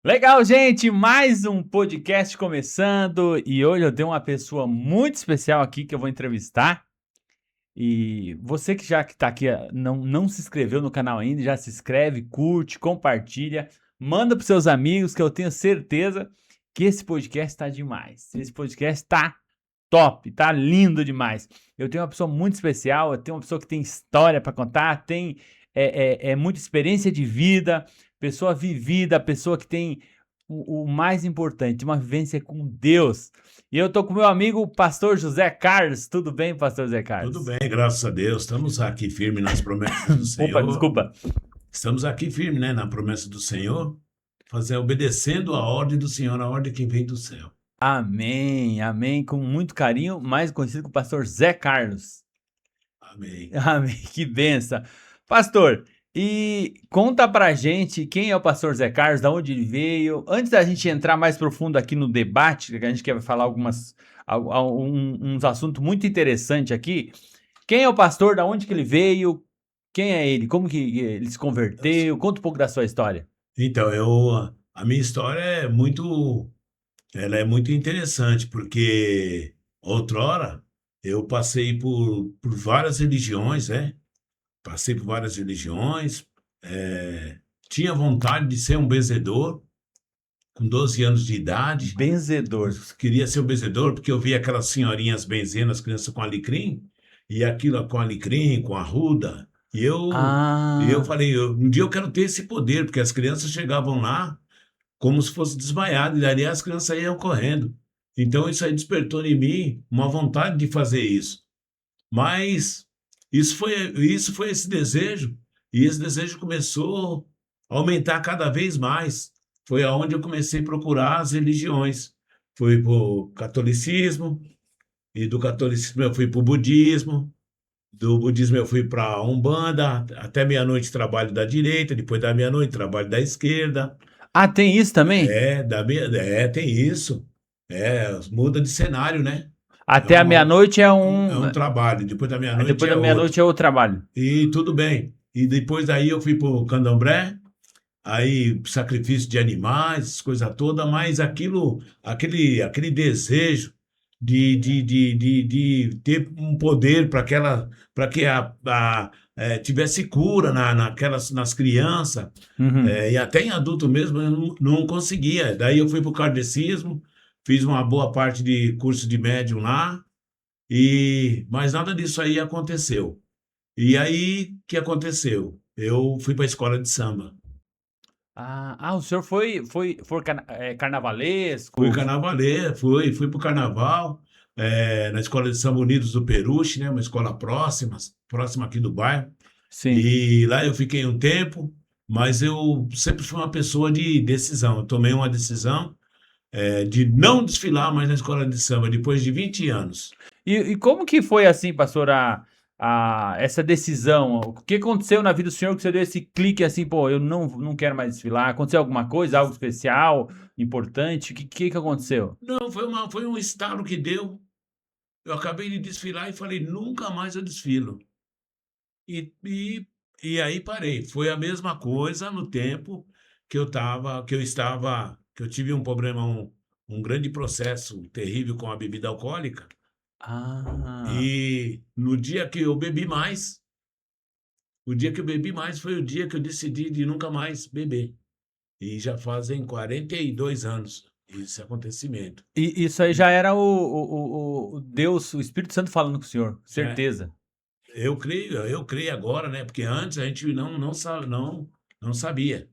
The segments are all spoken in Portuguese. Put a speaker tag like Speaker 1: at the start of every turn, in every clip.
Speaker 1: Legal, gente, mais um podcast começando e hoje eu tenho uma pessoa muito especial aqui que eu vou entrevistar. E você que já está aqui, não se inscreveu no canal ainda, já se inscreve, curte, compartilha, manda para seus amigos que eu tenho certeza que esse podcast está demais. Esse podcast está top, tá lindo demais. Eu tenho uma pessoa muito especial, eu tenho uma pessoa que tem história para contar, tem muita experiência de vida, pessoa vivida, pessoa que tem o mais importante, uma vivência com Deus. E eu tô com meu amigo pastor José Carlos. Tudo bem, pastor José
Speaker 2: Tudo
Speaker 1: Carlos?
Speaker 2: bem, graças a Deus. Estamos aqui firmes nas promessas do
Speaker 1: Opa,
Speaker 2: Senhor.
Speaker 1: desculpa.
Speaker 2: Estamos aqui firmes, né, na promessa do Senhor, obedecendo a ordem do Senhor, a ordem que vem do céu.
Speaker 1: Amém, amém, com muito carinho, mais conhecido como pastor Zé Carlos.
Speaker 2: Amém.
Speaker 1: Amém, que benção. Pastor, e conta pra gente quem é o pastor Zé Carlos, da onde ele veio. Antes da gente entrar mais profundo aqui no debate, que a gente quer falar uns assuntos muito interessantes aqui. Quem é o pastor, da onde que ele veio, quem é ele, como que ele se converteu, conta um pouco da sua história.
Speaker 2: Então, a minha história ela é muito interessante, porque outrora eu passei por várias religiões, né? Passei por várias religiões, tinha vontade de ser um benzedor, com 12 anos de idade.
Speaker 1: Benzedor.
Speaker 2: Queria ser o benzedor porque eu via aquelas senhorinhas benzendo as crianças com alecrim, e aquilo com alecrim, com arruda. E eu
Speaker 1: Ah,
Speaker 2: falei, um dia eu quero ter esse poder, porque as crianças chegavam lá como se fosse desmaiado, e dali as crianças iam correndo. Então isso aí despertou em mim uma vontade de fazer isso. Mas isso foi esse desejo, e esse desejo começou a aumentar cada vez mais. Foi aonde eu comecei a procurar as religiões. Fui para o catolicismo, e do catolicismo eu fui para o budismo, do budismo eu fui para a Umbanda, até meia-noite trabalho da direita, depois da meia-noite trabalho da esquerda.
Speaker 1: tem isso também?
Speaker 2: Tem isso. Muda de cenário, né? É
Speaker 1: Até a
Speaker 2: uma,
Speaker 1: meia-noite é
Speaker 2: é um trabalho, depois da
Speaker 1: aí
Speaker 2: meia-noite
Speaker 1: depois da
Speaker 2: é outro.
Speaker 1: meia-noite é o trabalho.
Speaker 2: E tudo bem. E depois daí eu fui para o candomblé, aí sacrifício de animais, coisa toda, mas aquele desejo de ter um poder para que tivesse cura nas crianças,
Speaker 1: Uhum.
Speaker 2: e até em adulto mesmo, eu não conseguia. Daí eu fui para o kardecismo, fiz uma boa parte de curso de médium lá, mas nada disso aí aconteceu. E aí, o que aconteceu? Eu fui para a escola de samba.
Speaker 1: O senhor foi
Speaker 2: Fui
Speaker 1: carnavalesco?
Speaker 2: carnavalesco, fui para o carnaval, na escola de samba Unidos do Peruche, né? Uma escola próxima aqui do bairro.
Speaker 1: Sim.
Speaker 2: E lá eu fiquei um tempo, mas eu sempre fui uma pessoa de decisão. Eu tomei uma decisão, de não desfilar mais na escola de samba depois de 20 anos.
Speaker 1: E como que foi assim, pastor, essa decisão? O que aconteceu na vida do senhor que você deu esse clique assim, pô, eu não quero mais desfilar? Aconteceu alguma coisa, algo especial, importante? O que aconteceu?
Speaker 2: Não, foi um estalo que deu. Eu acabei de desfilar e falei, nunca mais eu desfilo. E, e, e aí parei. Foi a mesma coisa no tempo que eu tive um problema, um grande processo terrível com a bebida alcoólica.
Speaker 1: Ah,
Speaker 2: E no dia que eu bebi mais, o dia que eu bebi mais foi o dia que eu decidi de nunca mais beber. E já fazem 42 anos esse acontecimento.
Speaker 1: e isso aí já era o Deus, o Espírito Santo falando com o senhor,
Speaker 2: É,
Speaker 1: certeza.
Speaker 2: eu creio agora, né? Porque antes a gente não sabia.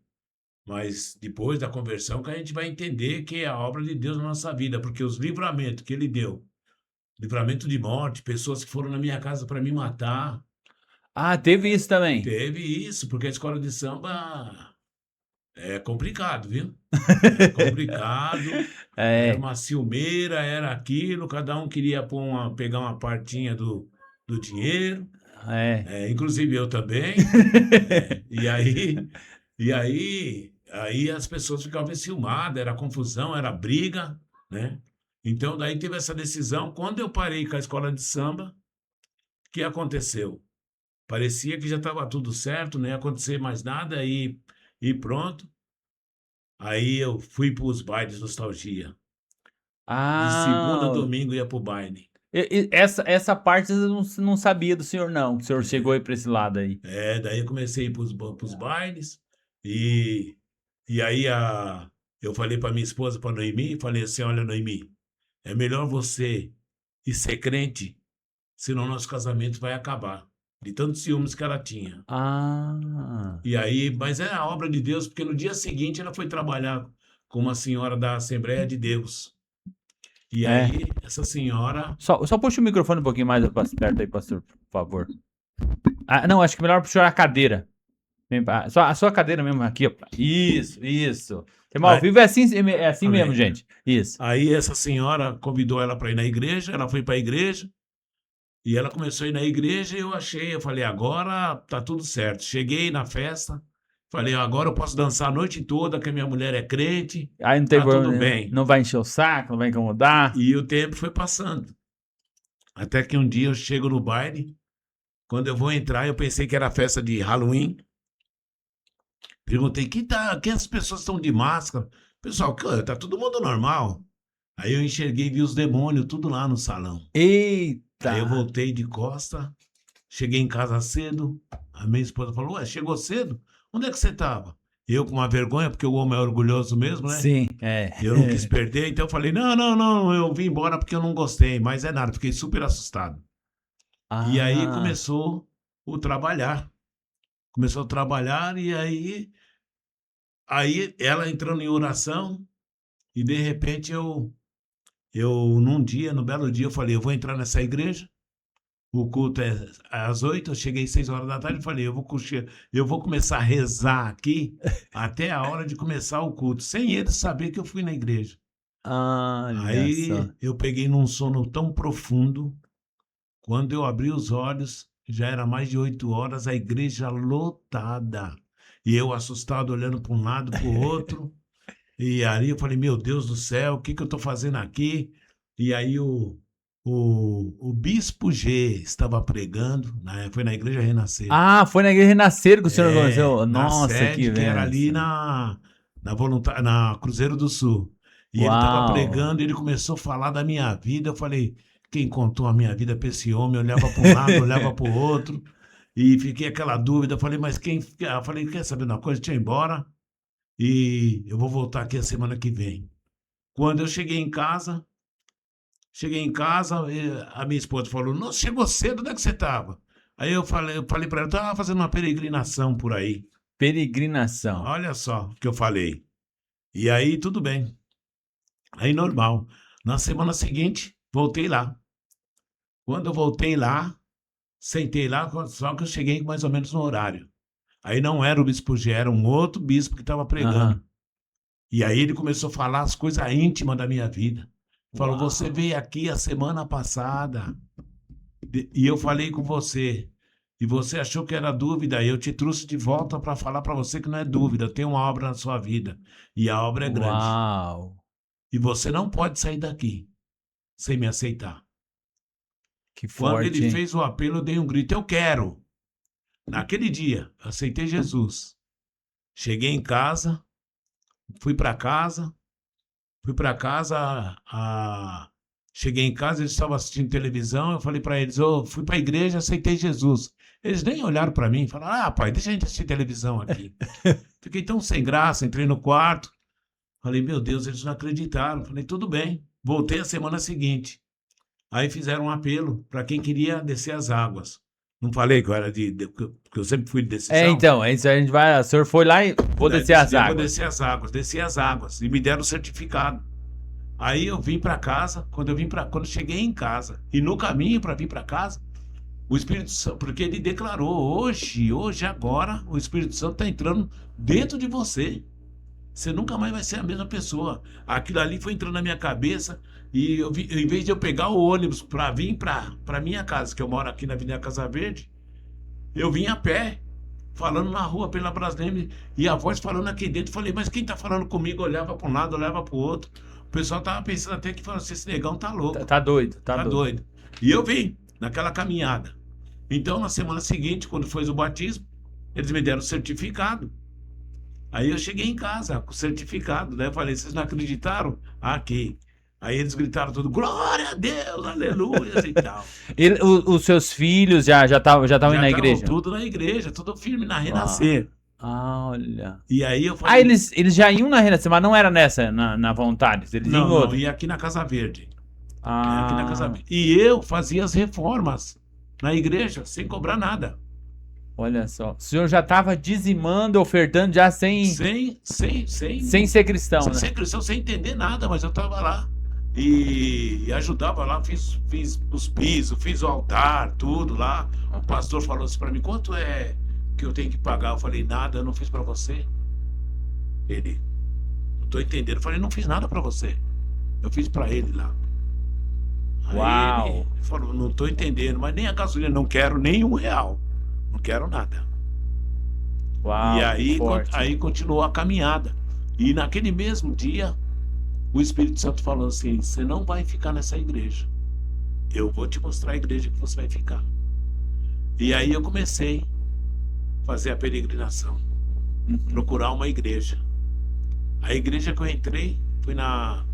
Speaker 2: Mas depois da conversão que a gente vai entender que é a obra de Deus na nossa vida, porque os livramentos que ele deu, livramento de morte, pessoas que foram na minha casa para me matar,
Speaker 1: Ah, teve isso também.
Speaker 2: teve isso, porque a escola de samba é complicado, viu? É complicado, era
Speaker 1: É,
Speaker 2: uma ciumeira, era aquilo, cada um queria pegar uma partinha do dinheiro,
Speaker 1: é.
Speaker 2: inclusive eu também. E aí as pessoas ficavam enciumadas, era confusão, era briga, né? Então daí teve essa decisão. Quando eu parei com a escola de samba, o que aconteceu? Parecia que já estava tudo certo, não ia acontecer mais nada e pronto. Aí eu fui para os bailes nostalgia. De segunda a
Speaker 1: Ah,
Speaker 2: domingo ia pro baile.
Speaker 1: essa parte eu não sabia do senhor, não. Que o senhor chegou aí pra esse lado aí.
Speaker 2: Daí eu comecei a ir pros bailes e, e aí eu falei para minha esposa, para Noemi, falei assim, olha, Noemi, é melhor você ir ser crente, senão nosso casamento vai acabar. De tantos ciúmes que ela tinha.
Speaker 1: Ah.
Speaker 2: E aí, mas é a obra de Deus, porque no dia seguinte ela foi trabalhar com uma senhora da Assembleia de Deus. E
Speaker 1: É.
Speaker 2: aí, essa senhora.
Speaker 1: Só puxa o microfone um pouquinho mais perto aí, pastor, por favor. Ah, não, acho que melhor puxar a cadeira. A sua cadeira mesmo aqui, ó. Isso. Tema ao
Speaker 2: Aí,
Speaker 1: vivo é assim
Speaker 2: amém.
Speaker 1: mesmo, gente. Isso.
Speaker 2: Aí essa senhora convidou ela para ir na igreja, ela foi para a igreja. E ela começou a ir na igreja e eu falei, agora tá tudo certo. Cheguei na festa, falei, agora eu posso dançar a noite toda, que a minha mulher é crente,
Speaker 1: Aí não tem
Speaker 2: tá tudo
Speaker 1: problema,
Speaker 2: bem.
Speaker 1: não vai encher o saco, não vai incomodar.
Speaker 2: E o tempo foi passando. Até que um dia eu chego no baile, quando eu vou entrar, eu pensei que era festa de Halloween. Perguntei, que as pessoas estão de máscara? Pessoal, tá todo mundo normal. Aí eu enxerguei e vi os demônios tudo lá no salão. Aí eu
Speaker 1: Eita!
Speaker 2: voltei de costa, cheguei em casa cedo. A minha esposa falou, ué, chegou cedo? Onde é que você estava? Eu com uma vergonha, porque o homem é orgulhoso mesmo, né?
Speaker 1: Sim, é.
Speaker 2: Eu não quis perder, então eu falei, não, eu vim embora porque eu não gostei. Mas é nada, fiquei super assustado. E aí
Speaker 1: Ah,
Speaker 2: começou o trabalhar. Começou a trabalhar e aí ela entrando em oração e de repente num belo dia, eu falei, eu vou entrar nessa igreja. O culto é às 8, eu cheguei às 6 horas da tarde e falei, eu vou começar a rezar aqui até a hora de começar o culto, sem eles saber que eu fui na igreja.
Speaker 1: olha só.
Speaker 2: Aí eu peguei num sono tão profundo, quando eu abri os olhos, já era mais de 8 horas, a igreja lotada. E eu assustado, olhando para um lado, para o outro. E aí eu falei, meu Deus do céu, o que eu estou fazendo aqui? E aí o Bispo G estava pregando, foi na Igreja Renascer.
Speaker 1: Ah, foi na igreja Renascer que o senhor conheceu.
Speaker 2: Na
Speaker 1: Nossa,
Speaker 2: sede que era ali
Speaker 1: benção.
Speaker 2: na Cruzeiro do Sul. E ele estava
Speaker 1: Uau.
Speaker 2: pregando, ele começou a falar da minha vida. Eu falei, quem contou a minha vida para esse homem? Eu olhava para um lado, olhava para o outro, e fiquei aquela dúvida. Eu falei, mas quem. Eu falei, quer saber de uma coisa? Deixa eu ir embora e eu vou voltar aqui a semana que vem. Quando eu cheguei em casa, a minha esposa falou, não, chegou cedo, onde é que você estava? Aí eu falei para ela, estava fazendo uma peregrinação por aí.
Speaker 1: Peregrinação.
Speaker 2: Olha só o que eu falei. E aí, tudo bem. Aí, normal. Na semana seguinte, voltei lá. Quando eu voltei lá, sentei lá, só que eu cheguei mais ou menos no horário. Aí não era o bispo G, era um outro bispo que estava pregando.
Speaker 1: Aham.
Speaker 2: E aí ele começou a falar as coisas íntimas da minha vida. Falou,
Speaker 1: Uau.
Speaker 2: você veio aqui a semana passada e eu falei com você. E você achou que era dúvida, e eu te trouxe de volta para falar para você que não é dúvida, tem uma obra na sua vida. E a obra é grande.
Speaker 1: Uau.
Speaker 2: E você não pode sair daqui sem me aceitar.
Speaker 1: Que
Speaker 2: Quando ele
Speaker 1: forte, hein?
Speaker 2: fez o apelo, eu dei um grito, eu quero. Naquele dia, aceitei Jesus. Cheguei em casa, fui para casa, cheguei em casa, eles estavam assistindo televisão, eu falei para eles, fui para a igreja, aceitei Jesus. Eles nem olharam para mim, falaram, pai, deixa a gente assistir televisão aqui. Fiquei tão sem graça, entrei no quarto, falei, meu Deus, eles não acreditaram. Falei, tudo bem. Voltei a semana seguinte. Aí fizeram um apelo para quem queria descer as águas. Não falei que eu era que eu sempre fui de decisão?
Speaker 1: Então, é isso aí a gente vai. O senhor foi lá e vou descer as
Speaker 2: Vou
Speaker 1: águas.
Speaker 2: descer as águas, desci as águas e me deram o certificado. Aí eu vim para casa, quando eu cheguei em casa e no caminho para vir para casa, o Espírito Santo, porque ele declarou hoje, agora, o Espírito Santo está entrando dentro de você. Você nunca mais vai ser a mesma pessoa. Aquilo ali foi entrando na minha cabeça e em vez de eu pegar o ônibus para vir para minha casa, que eu moro aqui na Avenida Casa Verde, eu vim a pé, falando na rua pela Brasília e a voz falando aqui dentro. Falei, mas quem tá falando comigo? Olhava para um lado, olhava para o outro. O pessoal tava pensando até que falou assim, esse negão tá louco,
Speaker 1: Tá doido, tá
Speaker 2: tá
Speaker 1: doido.
Speaker 2: doido. E eu vim naquela caminhada. Então, na semana seguinte, quando foi o batismo, eles me deram o certificado. Aí eu cheguei em casa com o certificado, né? Eu falei, vocês não acreditaram? Aqui. Aí eles gritaram tudo, glória a Deus, aleluia e tal.
Speaker 1: Os seus filhos já estavam
Speaker 2: Já
Speaker 1: indo na
Speaker 2: estavam
Speaker 1: igreja?
Speaker 2: tudo na igreja, tudo firme na
Speaker 1: Ah,
Speaker 2: Renascer.
Speaker 1: olha.
Speaker 2: E aí eu
Speaker 1: Ah,
Speaker 2: falei,
Speaker 1: eles já iam na Renascer, mas não era nessa, na Vontade. Eles iam em
Speaker 2: não,
Speaker 1: outra.
Speaker 2: ia aqui na Casa Verde. É, aqui na Casa
Speaker 1: Ah,
Speaker 2: Verde. E eu fazia as reformas na igreja, sem cobrar nada.
Speaker 1: olha só. O senhor já estava dizimando, ofertando já sem ser cristão,
Speaker 2: sem
Speaker 1: né?
Speaker 2: ser cristão, sem entender nada, mas eu estava lá. E ajudava lá, fiz os pisos, fiz o altar, tudo lá. O pastor falou assim para mim, quanto é que eu tenho que pagar? Eu falei, nada, eu não fiz para você. Ele, não tô entendendo. Eu falei, não fiz nada para você. Eu fiz para ele lá. Aí
Speaker 1: Uau.
Speaker 2: ele falou, não tô entendendo, mas nem a gasolina, não quero nem R$1. Não quero nada.
Speaker 1: Uau,
Speaker 2: E aí,
Speaker 1: forte.
Speaker 2: aí continuou a caminhada. E naquele mesmo dia, o Espírito Santo falou assim, você não vai ficar nessa igreja. Eu vou te mostrar a igreja que você vai ficar. E aí eu comecei a fazer a peregrinação, procurar uma igreja. A igreja que eu entrei foi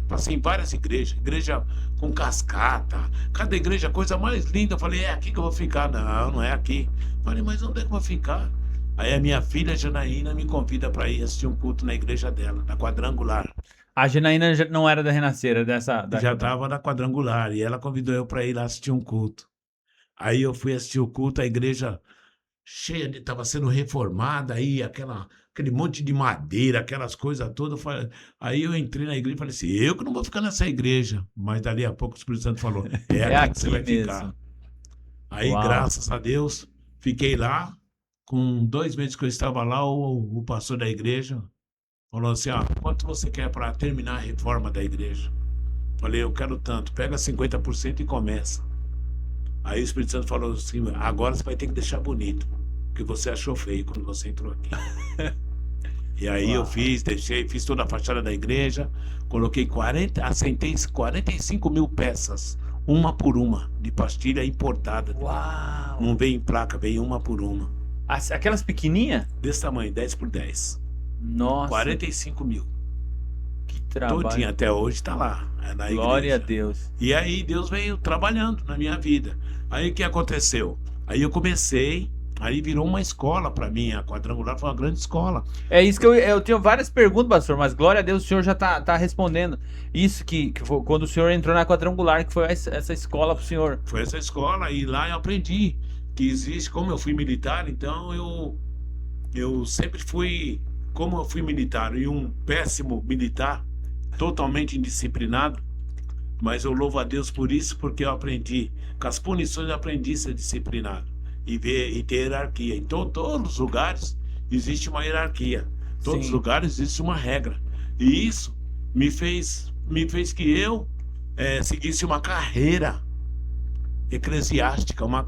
Speaker 2: passei em várias igrejas, igreja com cascata, cada igreja coisa mais linda. Eu falei, é aqui que eu vou ficar. Não, não é aqui. Eu falei, mas onde é que eu vou ficar? Aí a minha filha Janaína me convida para ir assistir um culto na igreja dela, na Quadrangular.
Speaker 1: A Janaína já não era da Renascer, era dessa.
Speaker 2: Já estava na Quadrangular e ela convidou eu para ir lá assistir um culto. Aí eu fui assistir o culto, a igreja cheia de, estava sendo reformada aí, aquele monte de madeira, aquelas coisas todas. Aí eu entrei na igreja e falei assim, eu que não vou ficar nessa igreja. Mas dali a pouco o Espírito Santo falou, é aqui que você vai
Speaker 1: mesmo.
Speaker 2: ficar. Aí,
Speaker 1: Uau.
Speaker 2: graças a Deus, fiquei lá. Com 2 meses que eu estava lá, o pastor da igreja falou assim, quanto você quer para terminar a reforma da igreja? Falei, eu quero tanto, pega 50% e começa. Aí o Espírito Santo falou assim, agora você vai ter que deixar bonito, porque você achou feio quando você entrou aqui. E aí eu fiz toda a fachada da igreja, coloquei assentei 45 mil peças, uma por uma, de pastilha importada.
Speaker 1: Uau.
Speaker 2: Não veio em placa, veio uma por uma.
Speaker 1: Aquelas pequenininhas?
Speaker 2: Desse tamanho, 10 por 10.
Speaker 1: Nossa.
Speaker 2: 45 mil.
Speaker 1: Que trabalho.
Speaker 2: Todinha, até hoje está lá, na igreja.
Speaker 1: Glória a Deus.
Speaker 2: E aí Deus veio trabalhando na minha vida. Aí o que aconteceu? Aí eu comecei, aí virou uma escola para mim. A Quadrangular foi uma grande escola.
Speaker 1: É isso que eu tenho várias perguntas, pastor, mas glória a Deus, o senhor já tá respondendo. Isso que foi quando o senhor entrou na Quadrangular, que foi essa escola pro senhor.
Speaker 2: Foi essa escola e lá eu aprendi que existe, como eu fui militar, então eu sempre fui, como eu fui militar e um péssimo militar, totalmente indisciplinado, mas eu louvo a Deus por isso, porque eu aprendi, com as punições eu aprendi a ser disciplinado e ter hierarquia. Em todos os lugares existe uma hierarquia, todos os lugares existe uma regra. E isso me fez que eu seguisse uma carreira eclesiástica, uma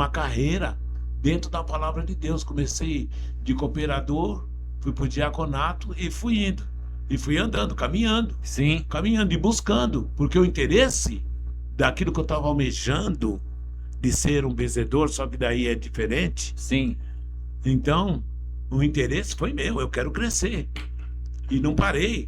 Speaker 2: carreira dentro da palavra de Deus. Comecei de cooperador, fui para o diaconato e fui indo. E fui andando, caminhando.
Speaker 1: Sim.
Speaker 2: Caminhando e buscando, porque o interesse daquilo que eu estava almejando, de ser um vencedor, só que daí é diferente.
Speaker 1: Sim.
Speaker 2: Então, o interesse foi meu, eu quero crescer. E não parei.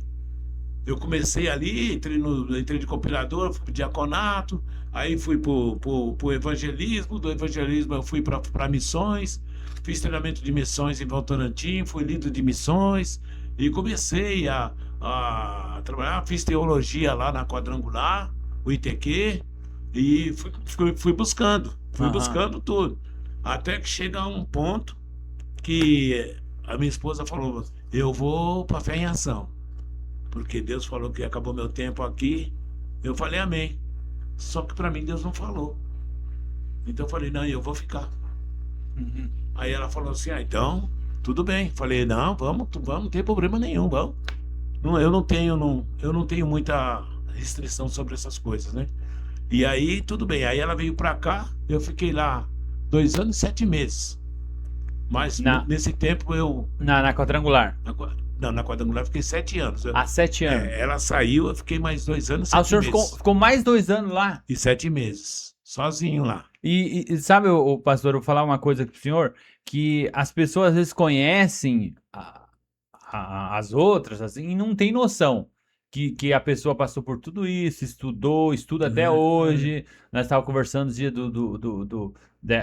Speaker 2: Eu comecei ali, entrei de cooperador, fui pro diaconato, aí fui pro evangelismo, do evangelismo eu fui para missões, fiz treinamento de missões em Votorantim, fui líder de missões e comecei a trabalhar, fiz teologia lá na Quadrangular, o ITQ, e fui buscando tudo, até que chega a um ponto que a minha esposa falou, eu vou para Fé em Ação. Porque Deus falou que acabou meu tempo aqui. Eu falei amém. Só que para mim Deus não falou. Então eu falei, não, eu vou ficar. Aí ela falou assim, então, tudo bem. Falei, não, vamos, não tem problema nenhum, vamos. Eu não tenho muita restrição sobre essas coisas, né? E aí, tudo bem. Aí ela veio para cá, eu fiquei lá 2 anos e 7 meses. Mas nesse tempo eu...
Speaker 1: Na Quadrangular.
Speaker 2: Não, na Quadrangular eu fiquei 7 anos.
Speaker 1: 7 anos.
Speaker 2: Ela saiu, eu fiquei mais 2 anos e 7 meses.
Speaker 1: O senhor ficou mais 2 anos lá?
Speaker 2: E 7 meses, sozinho lá.
Speaker 1: E sabe, o pastor, eu vou falar uma coisa pro senhor, que as pessoas às vezes conhecem as outras, assim, e não tem noção que a pessoa passou por tudo isso, estuda até hoje. Nós estávamos conversando dia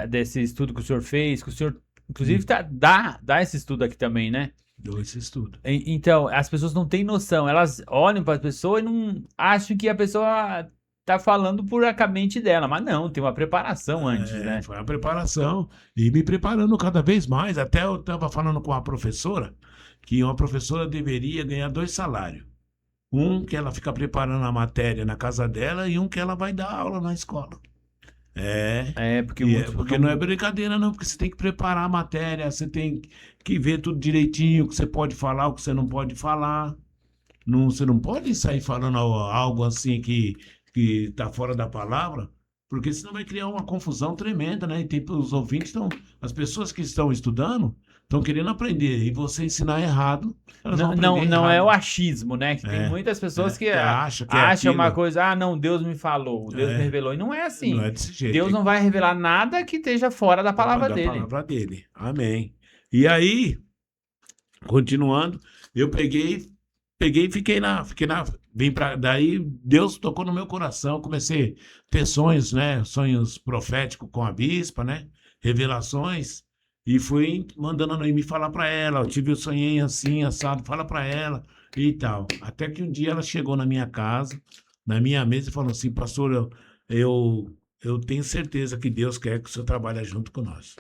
Speaker 1: desse estudo que o senhor fez, que o senhor, inclusive, dá esse estudo aqui também, né?
Speaker 2: Dou esse estudo.
Speaker 1: Então, as pessoas não têm noção, elas olham para a pessoa e não acham que a pessoa tá falando por a mente dela, mas não, tem uma preparação antes, né?
Speaker 2: Foi a preparação. E me preparando cada vez mais. Até eu estava falando com a professora que uma professora deveria ganhar 2 salários. Um que ela fica preparando a matéria na casa dela e um que ela vai dar aula na escola. Porque não é brincadeira, não, porque você tem que preparar a matéria, você tem que ver tudo direitinho, o que você pode falar, o que você não pode falar. Não, você não pode sair falando algo assim que está fora da palavra, porque senão vai criar uma confusão tremenda, né? E tem, os ouvintes estão, as pessoas que estão estudando estão querendo aprender, e você ensinar errado, elas vão aprender
Speaker 1: Não é
Speaker 2: errado.
Speaker 1: o achismo, né? Que tem muitas pessoas que
Speaker 2: acham que é
Speaker 1: acham uma
Speaker 2: aquilo.
Speaker 1: coisa, não, Deus me falou, Deus me revelou. E não é assim.
Speaker 2: Não é desse jeito.
Speaker 1: Deus não vai revelar nada que esteja fora da palavra dele.
Speaker 2: Da palavra dele. Amém. E aí, continuando, eu peguei e daí Deus tocou no meu coração, comecei a ter sonhos, né? Sonhos proféticos com a bispa, né? Revelações. E fui mandando a Noemi falar para ela, eu tive o sonho assim, assado, fala para ela e tal. Até que um dia ela chegou na minha casa, na minha mesa e falou assim, pastor, eu tenho certeza que Deus quer que o senhor trabalhe junto com nós.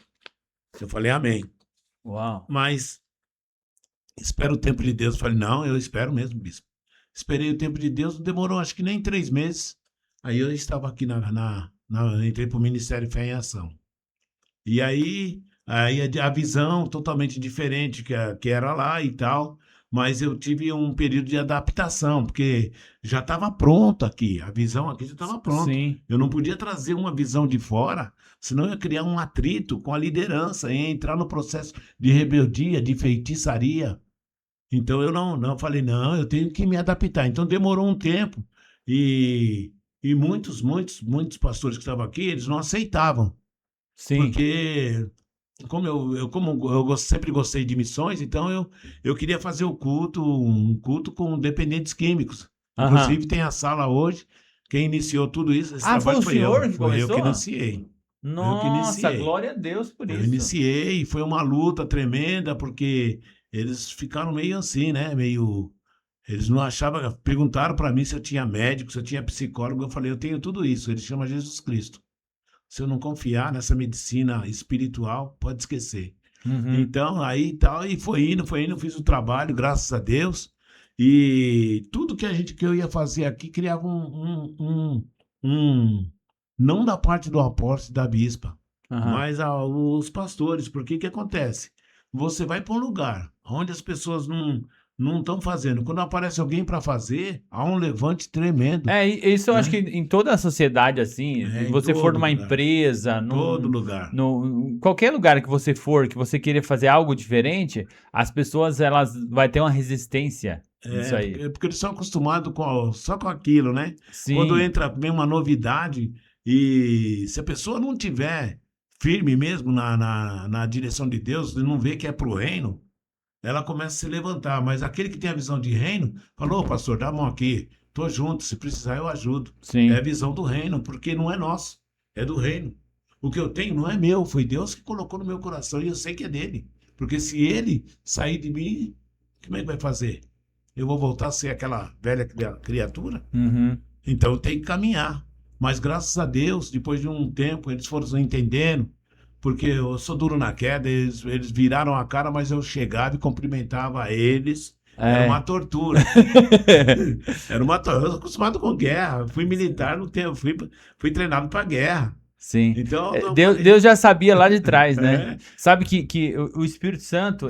Speaker 2: Eu falei, amém.
Speaker 1: Uau.
Speaker 2: Mas espera o tempo de Deus. Eu falei, não, eu espero mesmo, bispo. Esperei o tempo de Deus, demorou acho que nem 3 meses. Aí eu estava aqui entrei para o Ministério Fé em Ação. E aí a visão totalmente diferente que era lá e tal, mas eu tive um período de adaptação, porque já estava pronto aqui, a visão aqui já estava pronta.
Speaker 1: Sim.
Speaker 2: Eu não podia trazer uma visão de fora, senão eu ia criar um atrito com a liderança, ia entrar no processo de rebeldia, de feitiçaria. Então eu não falei, não, eu tenho que me adaptar. Então demorou um tempo e muitos pastores que estavam aqui, eles não aceitavam.
Speaker 1: Sim.
Speaker 2: Porque como eu sempre gostei de missões, então eu queria fazer um culto com dependentes químicos. Inclusive tem a sala hoje, quem iniciou tudo isso, esse trabalho
Speaker 1: foi o senhor que
Speaker 2: foi eu
Speaker 1: começou?
Speaker 2: que iniciei.
Speaker 1: Nossa, glória a Deus por
Speaker 2: Eu
Speaker 1: isso.
Speaker 2: iniciei, foi uma luta tremenda, porque eles ficaram meio assim, né? Eles não achavam, perguntaram para mim se eu tinha médico, se eu tinha psicólogo, eu falei, eu tenho tudo isso, ele chama Jesus Cristo. Se eu não confiar nessa medicina espiritual, pode esquecer.
Speaker 1: Uhum.
Speaker 2: Então, aí tal, e foi indo, fiz o trabalho, graças a Deus. E tudo que eu ia fazer aqui criava não da parte do apóstolo e da bispa, mas os pastores. Porque que acontece? Você vai para um lugar onde as pessoas não estão fazendo. Quando aparece alguém para fazer, há um levante tremendo.
Speaker 1: Isso eu acho que em toda a sociedade, assim, se você for numa empresa,
Speaker 2: todo lugar.
Speaker 1: Qualquer lugar que você for, que você queira fazer algo diferente, as pessoas, elas vai ter uma resistência nisso aí.
Speaker 2: Porque eles são acostumados só com aquilo, né?
Speaker 1: Sim.
Speaker 2: Quando vem uma novidade, e se a pessoa não tiver firme mesmo na direção de Deus, e não vê que é pro reino, ela começa a se levantar. Mas aquele que tem a visão de reino, falou, pastor, dá a mão aqui, tô junto, se precisar eu ajudo.
Speaker 1: Sim.
Speaker 2: É a visão do reino, porque não é nosso, é do reino. O que eu tenho não é meu, foi Deus que colocou no meu coração e eu sei que é dele. Porque se ele sair de mim, como é que vai fazer? Eu vou voltar a ser aquela velha criatura?
Speaker 1: Uhum.
Speaker 2: Então eu tenho que caminhar. Mas graças a Deus, depois de um tempo, eles foram entendendo, porque eu sou duro na queda, eles viraram a cara, mas eu chegava e cumprimentava eles. Era uma tortura. Era uma tortura. Eu sou acostumado com guerra. Fui militar no tempo, fui treinado para guerra.
Speaker 1: Sim.
Speaker 2: Então,
Speaker 1: Deus já sabia lá de trás, né? Sabe que o Espírito Santo,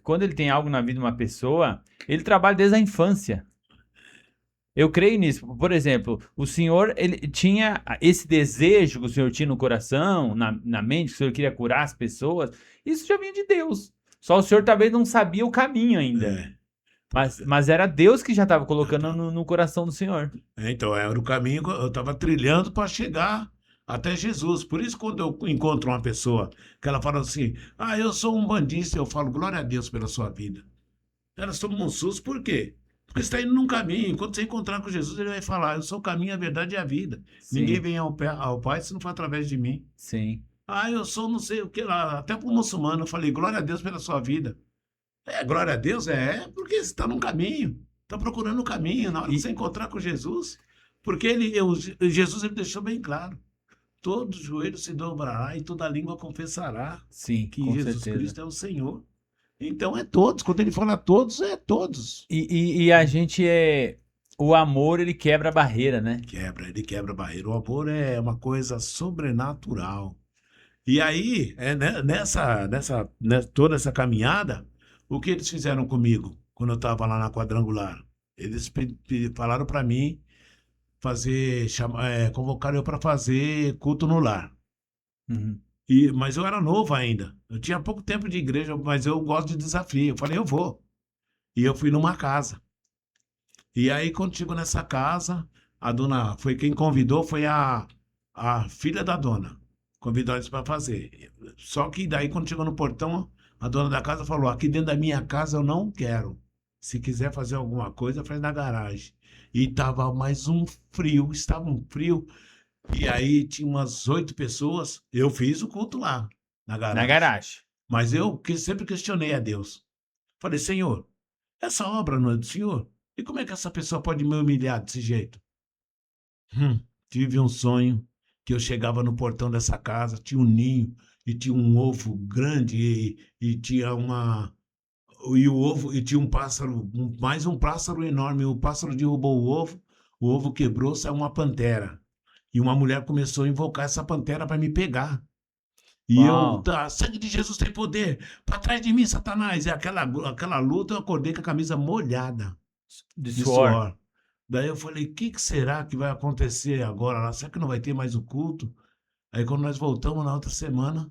Speaker 1: quando ele tem algo na vida de uma pessoa, ele trabalha desde a infância. Eu creio nisso. Por exemplo, o senhor, ele tinha esse desejo que o senhor tinha no coração, na mente, que o senhor queria curar as pessoas. Isso já vinha de Deus. Só o senhor talvez não sabia o caminho ainda. Mas era Deus que já estava colocando no coração do senhor.
Speaker 2: Então, era o caminho que eu estava trilhando para chegar até Jesus. Por isso, quando eu encontro uma pessoa que ela fala assim, eu sou um bandista, eu falo, glória a Deus pela sua vida. Elas tomam um susto, por quê? Porque você está indo num caminho. Quando você encontrar com Jesus, ele vai falar: eu sou o caminho, a verdade e a vida. Ninguém
Speaker 1: Sim,
Speaker 2: vem ao Pai se não for através de mim.
Speaker 1: sim.
Speaker 2: Ah, eu sou não sei o que lá. Até para o muçulmano, eu falei: glória a Deus pela sua vida. Glória a Deus porque você está num caminho. Está procurando o caminho. Na hora que
Speaker 1: E
Speaker 2: você encontrar com Jesus, porque Jesus ele deixou bem claro: todo joelho se dobrará e toda língua confessará
Speaker 1: sim,
Speaker 2: que
Speaker 1: com
Speaker 2: Jesus
Speaker 1: certeza.
Speaker 2: Cristo é o Senhor. Então é todos. Quando ele fala todos, é todos.
Speaker 1: E a gente é. O amor, ele quebra a barreira, né?
Speaker 2: Ele quebra a barreira. O amor é uma coisa sobrenatural. E aí, toda essa caminhada, o que eles fizeram comigo quando eu estava lá na quadrangular? Eles falaram para mim convocaram eu para fazer culto no lar.
Speaker 1: Uhum.
Speaker 2: Mas eu era novo ainda. Eu tinha pouco tempo de igreja, mas eu gosto de desafio. Eu falei, eu vou. E eu fui numa casa. E aí, quando chegou nessa casa, a dona, foi quem convidou, foi a filha da dona. Convidou eles para fazer. Só que daí, quando chegou no portão, a dona da casa falou: aqui dentro da minha casa eu não quero. Se quiser fazer alguma coisa, faz na garagem. E tava mais um frio, estava um frio. E aí tinha umas 8 pessoas. Eu fiz o culto lá, na
Speaker 1: Na
Speaker 2: garagem.
Speaker 1: garagem.
Speaker 2: Mas sempre questionei a Deus. Falei, Senhor, essa obra não é do Senhor? E como é que essa pessoa pode me humilhar desse jeito? Hum, tive um sonho que eu chegava no portão dessa casa, tinha um ninho e tinha um ovo grande e tinha o ovo e tinha um pássaro, mais um pássaro enorme. O pássaro derrubou o ovo quebrou, saiu uma pantera. E uma mulher começou a invocar essa pantera para me pegar. E eu,
Speaker 1: Uau.
Speaker 2: tá, sangue de Jesus tem poder, para trás de mim, Satanás. E aquela luta, eu acordei com a camisa molhada
Speaker 1: De
Speaker 2: de
Speaker 1: suor.
Speaker 2: suor. Daí eu falei, o que, que será que vai acontecer agora lá? Será que não vai ter mais o culto? Aí quando nós voltamos na outra semana,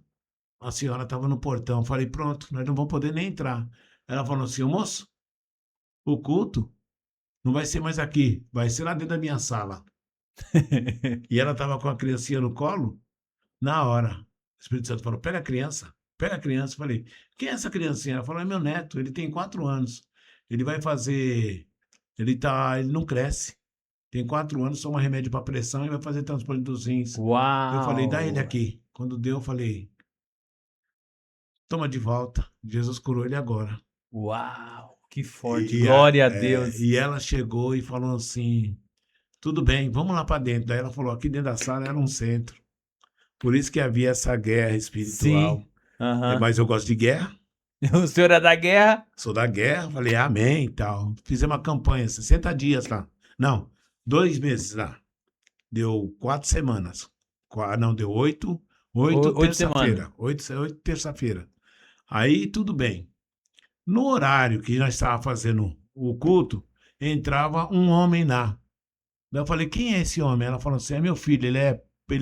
Speaker 2: a senhora estava no portão. Eu falei, pronto, nós não vamos poder nem entrar. Ela falou assim, moço, o culto não vai ser mais aqui, vai ser lá dentro da minha sala. E ela estava com a criancinha no colo, na hora. O Espírito Santo falou, pega a criança, pega a criança. Eu falei, quem é essa criancinha? Ela falou, é meu neto, ele tem 4 anos. Ele vai fazer, ele não cresce. Tem 4 anos, toma remédio para pressão e vai fazer transplante dos rins. Eu falei, dá ele
Speaker 1: Uau.
Speaker 2: aqui. Quando deu, eu falei, toma de volta. Jesus curou ele agora.
Speaker 1: Uau. Que forte.
Speaker 2: E, a-
Speaker 1: Glória a
Speaker 2: é,
Speaker 1: Deus.
Speaker 2: e ela chegou e falou assim, tudo bem, vamos lá para dentro. Daí ela falou, aqui dentro da sala era um centro. Por isso que havia essa guerra
Speaker 1: Sim.
Speaker 2: espiritual.
Speaker 1: Aham.
Speaker 2: Mas eu gosto de guerra,
Speaker 1: O senhor é da guerra?
Speaker 2: sou da guerra. Falei, amém e tal. Fizemos uma campanha, 60 dias lá. Não, 2 meses lá. Deu 4 semanas. Não, deu oito
Speaker 1: 8 semanas.
Speaker 2: terça-feira. Oito terça-feira. Aí tudo bem. No horário que nós estávamos fazendo o culto, entrava um homem lá. Daí eu falei, quem é esse homem? Ela falou assim, é meu filho, ele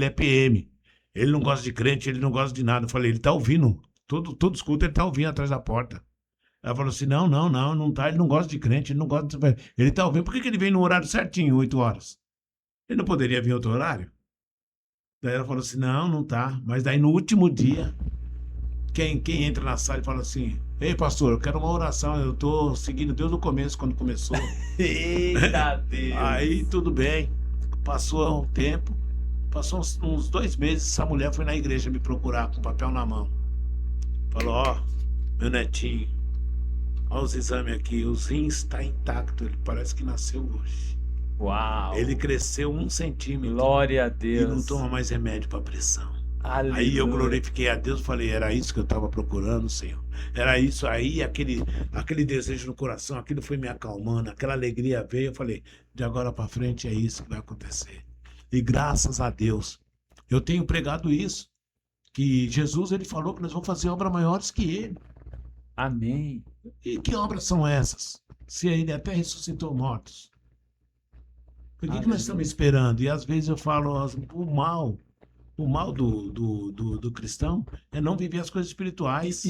Speaker 2: é PM. Ele não gosta de crente, ele não gosta de nada. Eu falei, ele tá ouvindo. Todo escuta, ele tá ouvindo atrás da porta. Ela falou assim, não, não, não, não tá, ele não gosta de crente, ele não gosta de... Ele tá ouvindo, por que ele vem no horário certinho, 8 horas? Ele não poderia vir em outro horário? Daí ela falou assim: não, não tá. Mas daí no último dia, quem entra na sala e fala assim: ei, pastor, eu quero uma oração. Eu tô seguindo Deus no começo, quando começou.
Speaker 1: Eita
Speaker 2: Aí
Speaker 1: Deus.
Speaker 2: tudo bem. Passou um tempo, passou uns 2 meses. Essa mulher foi na igreja me procurar com papel na mão. Falou: ó, meu netinho, olha os exames aqui. Os rins está intacto. Ele parece que nasceu hoje. Ele
Speaker 1: Uau.
Speaker 2: cresceu 1 centímetro
Speaker 1: Glória a
Speaker 2: e não
Speaker 1: Deus.
Speaker 2: toma mais remédio para pressão. Aí eu
Speaker 1: Aleluia.
Speaker 2: glorifiquei a Deus, falei, era isso que eu estava procurando, Senhor. Era isso aí, aquele desejo no coração, aquilo foi me acalmando, aquela alegria veio, eu falei, de agora para frente é isso que vai acontecer. E graças a Deus, eu tenho pregado isso, que Jesus ele falou que nós vamos fazer obras maiores que ele.
Speaker 1: Amém.
Speaker 2: E que obras são essas? Se ele até ressuscitou mortos. Por que nós estamos
Speaker 1: Aleluia.
Speaker 2: esperando? E às vezes eu falo, o mal do cristão é não viver as coisas
Speaker 1: E
Speaker 2: espirituais.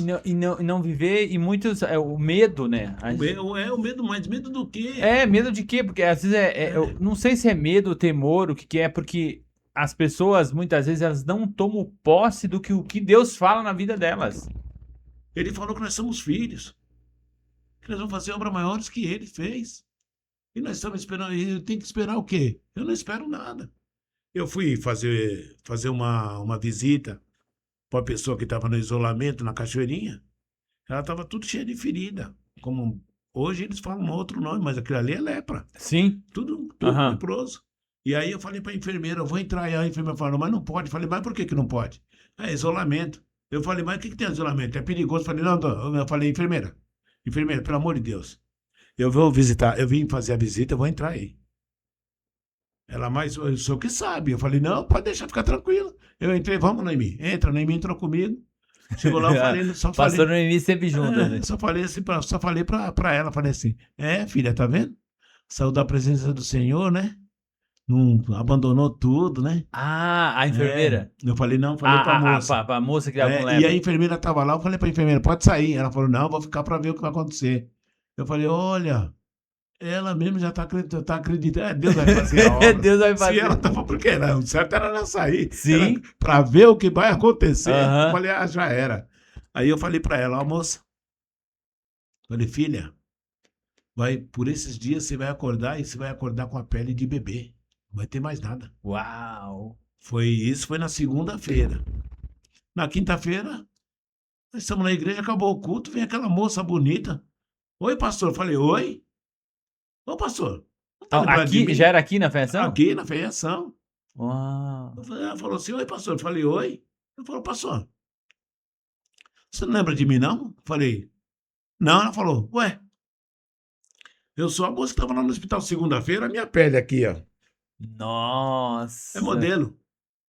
Speaker 1: não viver, e muitos, o medo, né?
Speaker 2: O medo, mais medo do quê?
Speaker 1: É, medo de quê? Porque às vezes eu
Speaker 2: É,
Speaker 1: não sei se é medo, temor, o que que é, porque as pessoas, muitas vezes, elas não tomam posse do que o que Deus fala na vida delas.
Speaker 2: ele falou que nós somos filhos. que nós vamos fazer obras maiores que ele fez. E nós estamos esperando, e eu tenho que esperar o quê? Eu não espero nada. Eu fui fazer uma visita para uma pessoa que estava no isolamento, na Cachoeirinha. Ela estava tudo cheia de ferida. Como hoje eles falam um outro nome, mas aquilo ali é lepra.
Speaker 1: Sim.
Speaker 2: Tudo
Speaker 1: Aham.
Speaker 2: leproso. E aí eu falei para a enfermeira, eu vou entrar. E a enfermeira falou, mas não pode. Eu falei, mas por que não pode? É isolamento. Eu falei, mas o que tem isolamento? É perigoso. Eu falei, não. Eu falei, enfermeira, pelo amor de Deus. Eu vou visitar, eu vim fazer a visita, eu vou entrar aí. Ela, mas o senhor que sabe. Eu falei, não, pode deixar, ficar tranquilo. Eu entrei, vamos, Noemi. Entra, Noemi entrou comigo. Chegou lá, eu falei, só falei.
Speaker 1: Pastor Noemi sempre junto, né?
Speaker 2: Só falei assim, só falei pra ela, falei assim, filha, tá vendo? Saiu da presença do Senhor, né? Não abandonou tudo, né?
Speaker 1: Ah, a enfermeira.
Speaker 2: Eu falei, não, falei pra moça.
Speaker 1: Pra moça que algum
Speaker 2: E
Speaker 1: leva.
Speaker 2: a enfermeira tava lá, eu falei pra enfermeira, pode sair. Ela falou, não, vou ficar pra ver o que vai acontecer. Eu falei, olha, ela mesmo já tá acreditando. Deus vai fazer a obra.
Speaker 1: Deus vai fazer.
Speaker 2: Se ela tava, porque não, o certo era ela sair.
Speaker 1: Sim.
Speaker 2: Pra ver o que vai acontecer.
Speaker 1: Aham.
Speaker 2: Eu falei, já era. Aí eu falei pra ela, ó, moça. Falei, filha, por esses dias você vai acordar e você vai acordar com a pele de bebê. Não vai ter mais nada.
Speaker 1: Uau.
Speaker 2: Isso foi na segunda-feira. Na quinta-feira, nós estamos na igreja, acabou o culto, vem aquela moça bonita. Oi, pastor. Eu falei, oi? Ô, pastor. Não tá lembrado de mim?
Speaker 1: Já era aqui na feiação?
Speaker 2: Aqui na feiação.
Speaker 1: Uau.
Speaker 2: Ela falou assim, oi, pastor. Eu falei, oi. Ela falou, pastor, você não lembra de mim, não? Eu falei, não. Ela falou, ué, eu sou a moça que estava lá no hospital segunda-feira, a minha pele aqui, ó.
Speaker 1: Nossa.
Speaker 2: É modelo.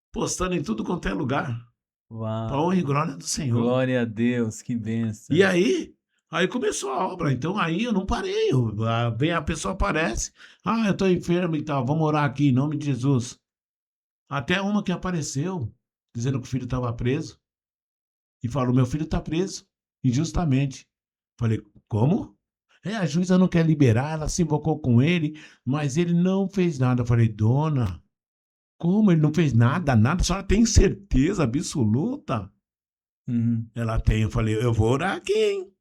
Speaker 2: Postando em tudo quanto é lugar.
Speaker 1: Uau.
Speaker 2: Pra honra e glória do Senhor.
Speaker 1: Glória a Deus, que bênção.
Speaker 2: E aí começou a obra. Então aí eu não parei. Vem a pessoa aparece. Eu tô enfermo e tal. Vamos orar aqui em nome de Jesus. Até uma que apareceu, dizendo que o filho estava preso. E falou, meu filho está preso, injustamente. Falei, como? A juíza não quer liberar, ela se invocou com ele, mas ele não fez nada. Eu falei, dona, como ele não fez nada? A senhora tem certeza absoluta?
Speaker 1: Uhum.
Speaker 2: Ela tem. Eu falei, eu vou orar aqui, hein?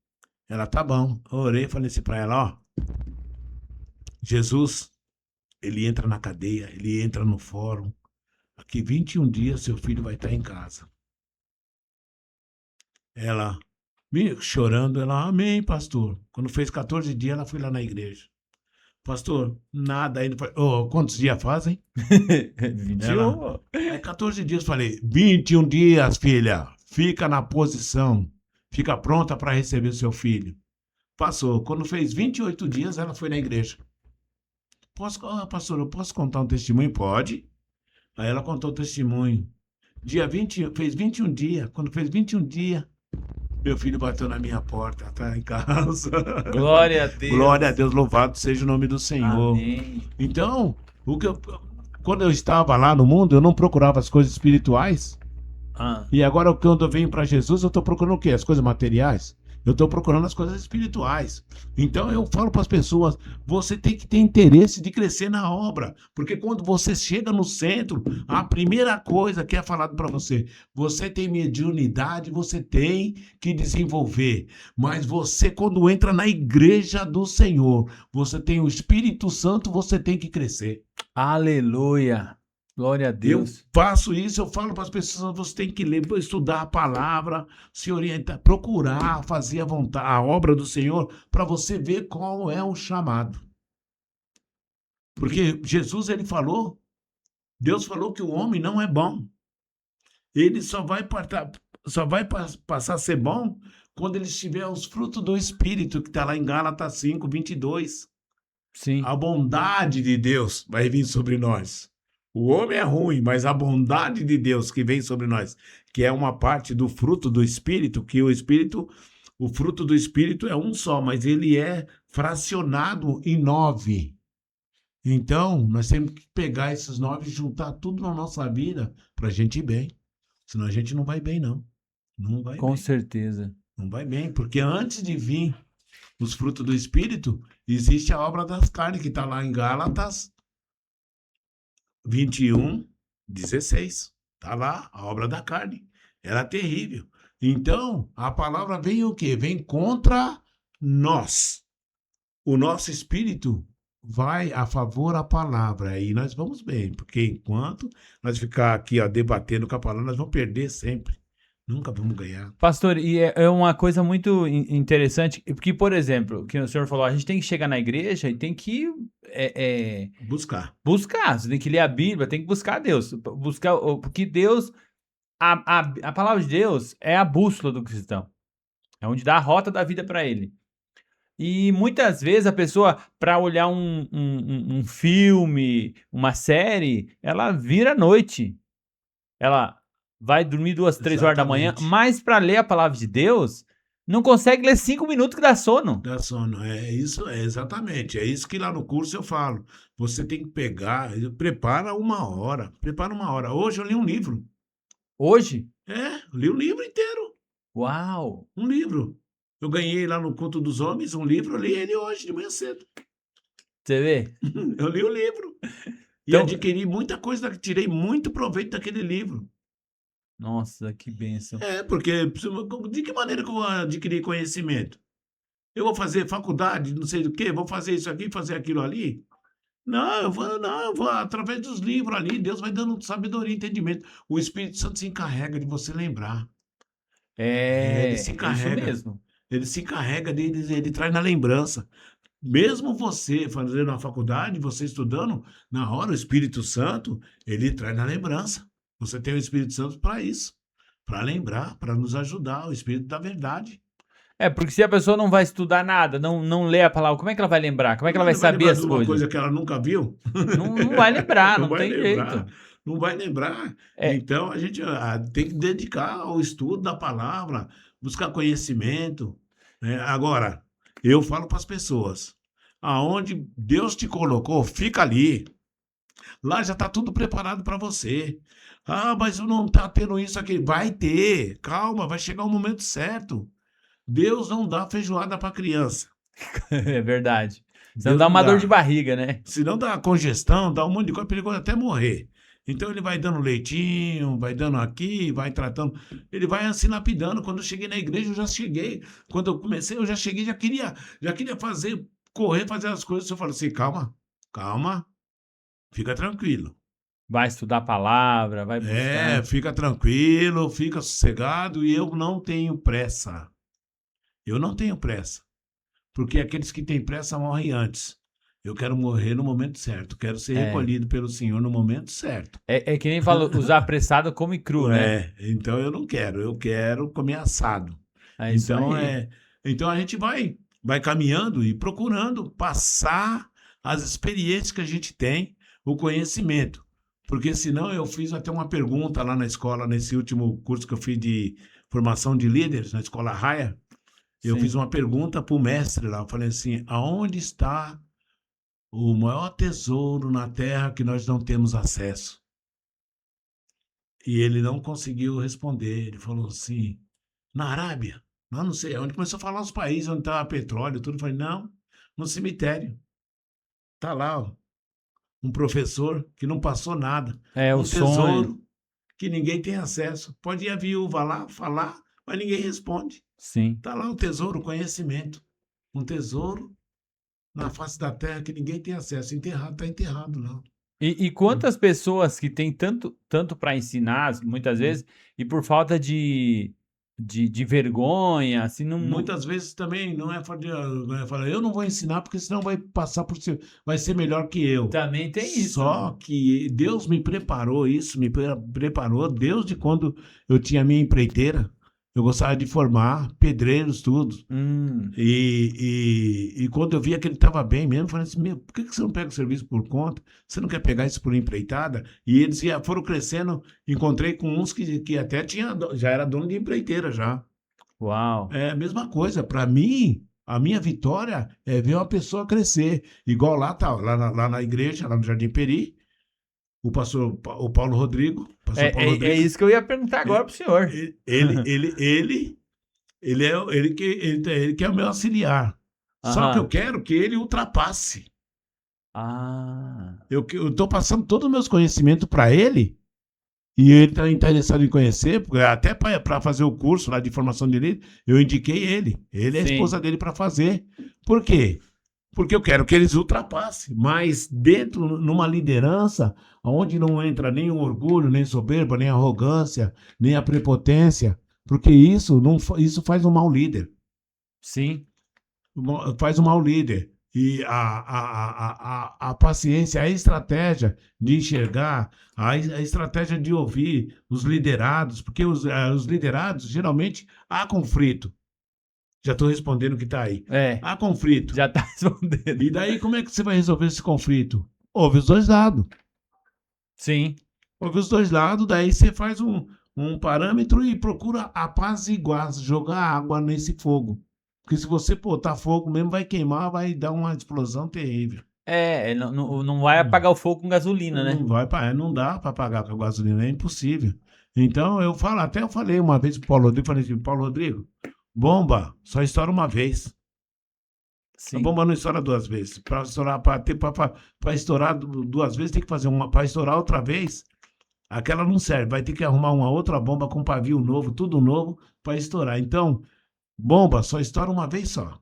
Speaker 2: Ela, tá bom. Eu orei, falei assim pra ela, ó. Jesus, ele entra na cadeia, ele entra no fórum. Aqui 21 dias seu filho vai estar em casa. Ela, chorando, ela, amém, pastor. Quando fez 14 dias, ela foi lá na igreja. Pastor, nada ainda. Quantos dias fazem?
Speaker 1: 21.
Speaker 2: Aí 14 dias, falei, 21 dias, filha. Fica na posição. Fica pronta para receber seu filho. Passou. Quando fez 28 dias, ela foi na igreja. Pastor, eu posso contar um testemunho? Pode. Aí ela contou o testemunho. Fez 21 dias. Quando fez 21 dias, meu filho bateu na minha porta, tá em casa.
Speaker 1: Glória a Deus.
Speaker 2: Glória a Deus, louvado seja o nome do Senhor.
Speaker 1: Amém.
Speaker 2: Então, quando eu estava lá no mundo, eu não procurava as coisas espirituais. E agora, quando eu venho para Jesus, eu estou procurando o quê? As coisas materiais? Eu estou procurando as coisas espirituais. Então eu falo para as pessoas, você tem que ter interesse de crescer na obra. Porque quando você chega no centro, a primeira coisa que é falado para você tem mediunidade, você tem que desenvolver. Mas você, quando entra na igreja do Senhor, você tem o Espírito Santo, você tem que crescer.
Speaker 1: Aleluia. Glória a Deus.
Speaker 2: Eu faço isso, eu falo para as pessoas, você tem que ler, estudar a palavra, se orientar, procurar fazer a obra do Senhor, para você ver qual é o chamado. Porque Jesus, Deus falou que o homem não é bom. Ele só vai passar a ser bom quando ele tiver os frutos do Espírito, que está lá em Gálatas 5, 22.
Speaker 1: Sim.
Speaker 2: A bondade de Deus vai vir sobre nós. O homem é ruim, mas a bondade de Deus que vem sobre nós, que é uma parte do fruto do Espírito, que o fruto do Espírito é um só, mas ele é fracionado em 9. Então, nós temos que pegar esses 9 e juntar tudo na nossa vida para a gente ir bem. Senão a gente não vai bem, não. Não vai bem.
Speaker 1: Com certeza.
Speaker 2: Não vai bem, porque antes de vir os frutos do Espírito, existe a obra das carnes, que está lá em Gálatas 21, 16. Está lá a obra da carne. Ela é terrível. Então, a palavra vem o quê? Vem contra nós. o nosso espírito vai a favor da palavra, aí nós vamos bem, porque enquanto nós ficar aqui, ó, debatendo com a palavra, nós vamos perder sempre. Nunca vamos ganhar.
Speaker 1: Pastor, e é uma coisa muito interessante, porque, por exemplo, que o senhor falou, a gente tem que chegar na igreja e tem que
Speaker 2: Buscar.
Speaker 1: buscar, você tem que ler a Bíblia, tem que buscar Deus, porque Deus, a palavra de Deus é a bússola do cristão, é onde dá a rota da vida para ele. E muitas vezes a pessoa, para olhar um filme, uma série, ela vira à noite. Ela vai dormir 2, 3 horas da manhã,
Speaker 2: Exatamente.
Speaker 1: mas para ler a palavra de Deus, não consegue ler 5 minutos que dá sono.
Speaker 2: Dá sono. É isso, exatamente. É isso que lá no curso eu falo. Você tem que pegar, prepara uma hora. Prepara uma hora. Hoje eu li um livro.
Speaker 1: Hoje?
Speaker 2: Eu li o livro inteiro.
Speaker 1: Uau!
Speaker 2: Um livro. Eu ganhei lá no Culto dos Homens um livro, eu li ele hoje, de manhã cedo.
Speaker 1: Você vê?
Speaker 2: Eu li o livro. E
Speaker 1: Então,
Speaker 2: adquiri muita coisa, tirei muito proveito daquele livro.
Speaker 1: nossa, que bênção.
Speaker 2: Porque de que maneira que eu vou adquirir conhecimento? Eu vou fazer faculdade, não sei do que, vou fazer isso aqui, fazer aquilo ali? Não, eu vou através dos livros ali, Deus vai dando sabedoria e entendimento. O Espírito Santo se encarrega de você lembrar. Ele se
Speaker 1: É isso
Speaker 2: encarrega.
Speaker 1: mesmo.
Speaker 2: Ele se encarrega ele traz na lembrança. Mesmo você fazendo uma faculdade, você estudando, na hora o Espírito Santo, ele traz na lembrança. Você tem o Espírito Santo para isso, para lembrar, para nos ajudar, o Espírito da verdade.
Speaker 1: Porque se a pessoa não vai estudar nada, não lê a palavra, como é que ela vai lembrar? Como é que ela vai
Speaker 2: Ele vai
Speaker 1: saber
Speaker 2: lembrar
Speaker 1: as
Speaker 2: de uma
Speaker 1: coisas?
Speaker 2: coisa que ela nunca viu?
Speaker 1: Não vai lembrar,
Speaker 2: Não
Speaker 1: não
Speaker 2: vai
Speaker 1: tem
Speaker 2: lembrar,
Speaker 1: jeito.
Speaker 2: não vai lembrar.
Speaker 1: É,
Speaker 2: Então a gente tem que dedicar ao estudo da palavra, buscar conhecimento, né? Agora, eu falo para as pessoas, aonde Deus te colocou, fica ali. Lá já está tudo preparado para você. Ah, mas não está tendo isso aqui. Vai ter, calma, vai chegar o momento certo. Deus não dá feijoada para criança.
Speaker 1: é verdade. Você não
Speaker 2: Deus
Speaker 1: dá
Speaker 2: não
Speaker 1: uma dor
Speaker 2: dá.
Speaker 1: de barriga, né?
Speaker 2: Se não dá congestão, dá um monte de coisa, perigoso até morrer. Então ele vai dando leitinho, vai dando aqui, vai tratando. Ele vai se lapidando. Quando eu cheguei na igreja, eu já cheguei. Quando eu comecei, eu já cheguei, já queria fazer, correr, fazer as coisas. Eu falo assim, calma, calma, fica tranquilo.
Speaker 1: Vai estudar a palavra, vai buscar.
Speaker 2: Fica tranquilo, fica sossegado e eu não tenho pressa. Eu não tenho pressa. Porque aqueles que têm pressa morrem antes. Eu quero morrer no momento certo. Quero ser
Speaker 1: É.
Speaker 2: recolhido pelo Senhor no momento certo.
Speaker 1: É que nem falou, usar apressado come cru, né?
Speaker 2: Então eu não quero. Eu quero comer assado.
Speaker 1: É isso
Speaker 2: Então,
Speaker 1: aí.
Speaker 2: então a gente vai caminhando e procurando passar as experiências que a gente tem, o conhecimento. Porque senão eu fiz até uma pergunta lá na escola, nesse último curso que eu fiz de formação de líderes, na escola Raia. Eu
Speaker 1: Sim.
Speaker 2: fiz uma pergunta para o mestre lá. Eu falei assim, aonde está o maior tesouro na terra que nós não temos acesso? E ele não conseguiu responder. Ele falou assim, na Arábia. Não sei, onde começou a falar os países onde estava petróleo, tudo. Eu falei, não, no cemitério. Tá lá, ó, um professor que não passou nada.
Speaker 1: É o
Speaker 2: Um
Speaker 1: sonho.
Speaker 2: tesouro que ninguém tem acesso. Pode ir a viúva lá falar, mas ninguém responde.
Speaker 1: Sim.
Speaker 2: Tá lá o tesouro, o conhecimento. Um tesouro na face da terra que ninguém tem acesso. Enterrado, tá enterrado lá.
Speaker 1: E quantas pessoas que têm tanto para ensinar, muitas vezes, e por falta de vergonha, assim, não.
Speaker 2: Muitas vezes também não é falar, eu não vou ensinar porque senão vai passar por ser, vai ser melhor que eu.
Speaker 1: Também tem isso.
Speaker 2: Só que Deus me preparou isso, me preparou desde quando eu tinha a minha empreiteira. Eu gostava de formar pedreiros, tudo. E quando eu via que ele estava bem mesmo, eu falei assim, meu, por que você não pega o serviço por conta? Você não quer pegar isso por empreitada? E eles foram crescendo, encontrei com uns que até já era dono de empreiteira já.
Speaker 1: Uau.
Speaker 2: É a mesma coisa, para mim, a minha vitória é ver uma pessoa crescer. Igual lá na igreja, lá no Jardim Peri, o pastor, o Paulo Rodrigo.
Speaker 1: É isso que eu ia perguntar agora pro senhor.
Speaker 2: Ele que é o meu auxiliar. Só que eu quero que ele ultrapasse. Eu estou passando todos os meus conhecimentos para ele, e ele está interessado em conhecer, porque até para fazer o curso lá de formação de líder, eu indiquei ele. Ele é a esposa dele para fazer. Por quê? Porque eu quero que eles ultrapassem, mas dentro, numa liderança, onde não entra nem o orgulho, nem soberba, nem a arrogância, nem a prepotência, porque isso, não, isso faz um mau líder.
Speaker 1: Sim.
Speaker 2: Faz um mau líder. E a paciência, a estratégia de enxergar, a estratégia de ouvir os liderados, porque os liderados, geralmente, há conflito. Já estou respondendo o que está aí. Há conflito.
Speaker 1: Já tá respondendo.
Speaker 2: E daí, como é que você vai resolver esse conflito? Ouve os dois lados.
Speaker 1: Sim.
Speaker 2: Ouve os dois lados, daí você faz um parâmetro e procura apaziguar, jogar água nesse fogo. Porque se você botar fogo mesmo, vai queimar, vai dar uma explosão terrível.
Speaker 1: Não vai apagar o fogo com gasolina, né?
Speaker 2: Não vai, não dá para apagar com a gasolina, é impossível. Então eu falei uma vez pro Paulo Rodrigo, falei assim, Paulo Rodrigo, bomba só estoura uma vez.
Speaker 1: Sim.
Speaker 2: A bomba não estoura duas vezes. Para estourar, para estourar duas vezes, tem que fazer uma. Para estourar outra vez, aquela não serve. Vai ter que arrumar uma outra bomba com pavio novo, tudo novo, para estourar. Então, bomba só estoura uma vez só.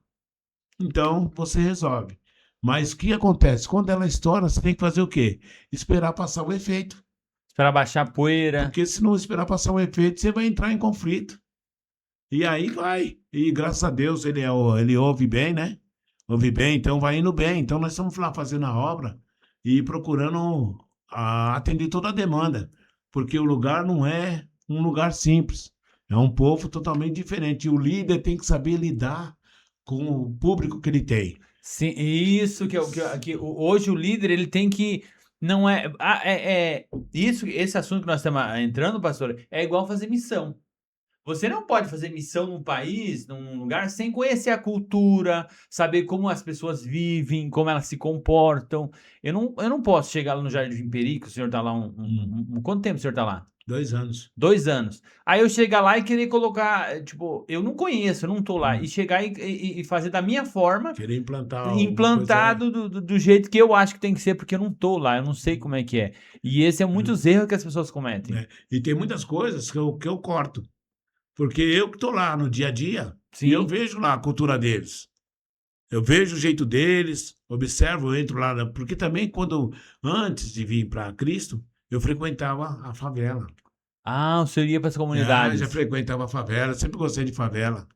Speaker 2: Então, você resolve. Mas o que acontece? Quando ela estoura, você tem que fazer o quê? Esperar passar o efeito.
Speaker 1: Esperar baixar a poeira.
Speaker 2: Porque se não esperar passar o efeito, você vai entrar em conflito. E aí vai. E graças a Deus ele ouve bem, né? Ouve bem, então vai indo bem. Então nós estamos lá fazendo a obra e procurando atender toda a demanda. Porque o lugar não é um lugar simples. É um povo totalmente diferente. E o líder tem que saber lidar com o público que ele tem.
Speaker 1: Sim, isso que hoje o líder ele tem que não esse assunto que nós estamos entrando, pastor, é igual fazer missão. Você não pode fazer missão num país, num lugar, sem conhecer a cultura, saber como as pessoas vivem, como elas se comportam. Eu não posso chegar lá no Jardim Peri, que o senhor está lá quanto tempo o senhor está lá?
Speaker 2: 2 anos.
Speaker 1: 2 anos. Aí eu chegar lá e querer colocar, tipo, eu não conheço, eu não tô lá, e chegar e fazer da minha forma,
Speaker 2: Querer
Speaker 1: implantar do jeito que eu acho que tem que ser, porque eu não tô lá, eu não sei como é que é. E esse é muitos erros que as pessoas cometem.
Speaker 2: E tem muitas coisas que eu corto. Porque eu que estou lá no dia a dia,
Speaker 1: Sim.
Speaker 2: e eu vejo lá a cultura deles. Eu vejo o jeito deles, observo, eu entro lá. Porque também, antes de vir para Cristo, eu frequentava a favela.
Speaker 1: Ah, o senhor ia para as comunidades.
Speaker 2: Já frequentava a favela, sempre gostei de favela.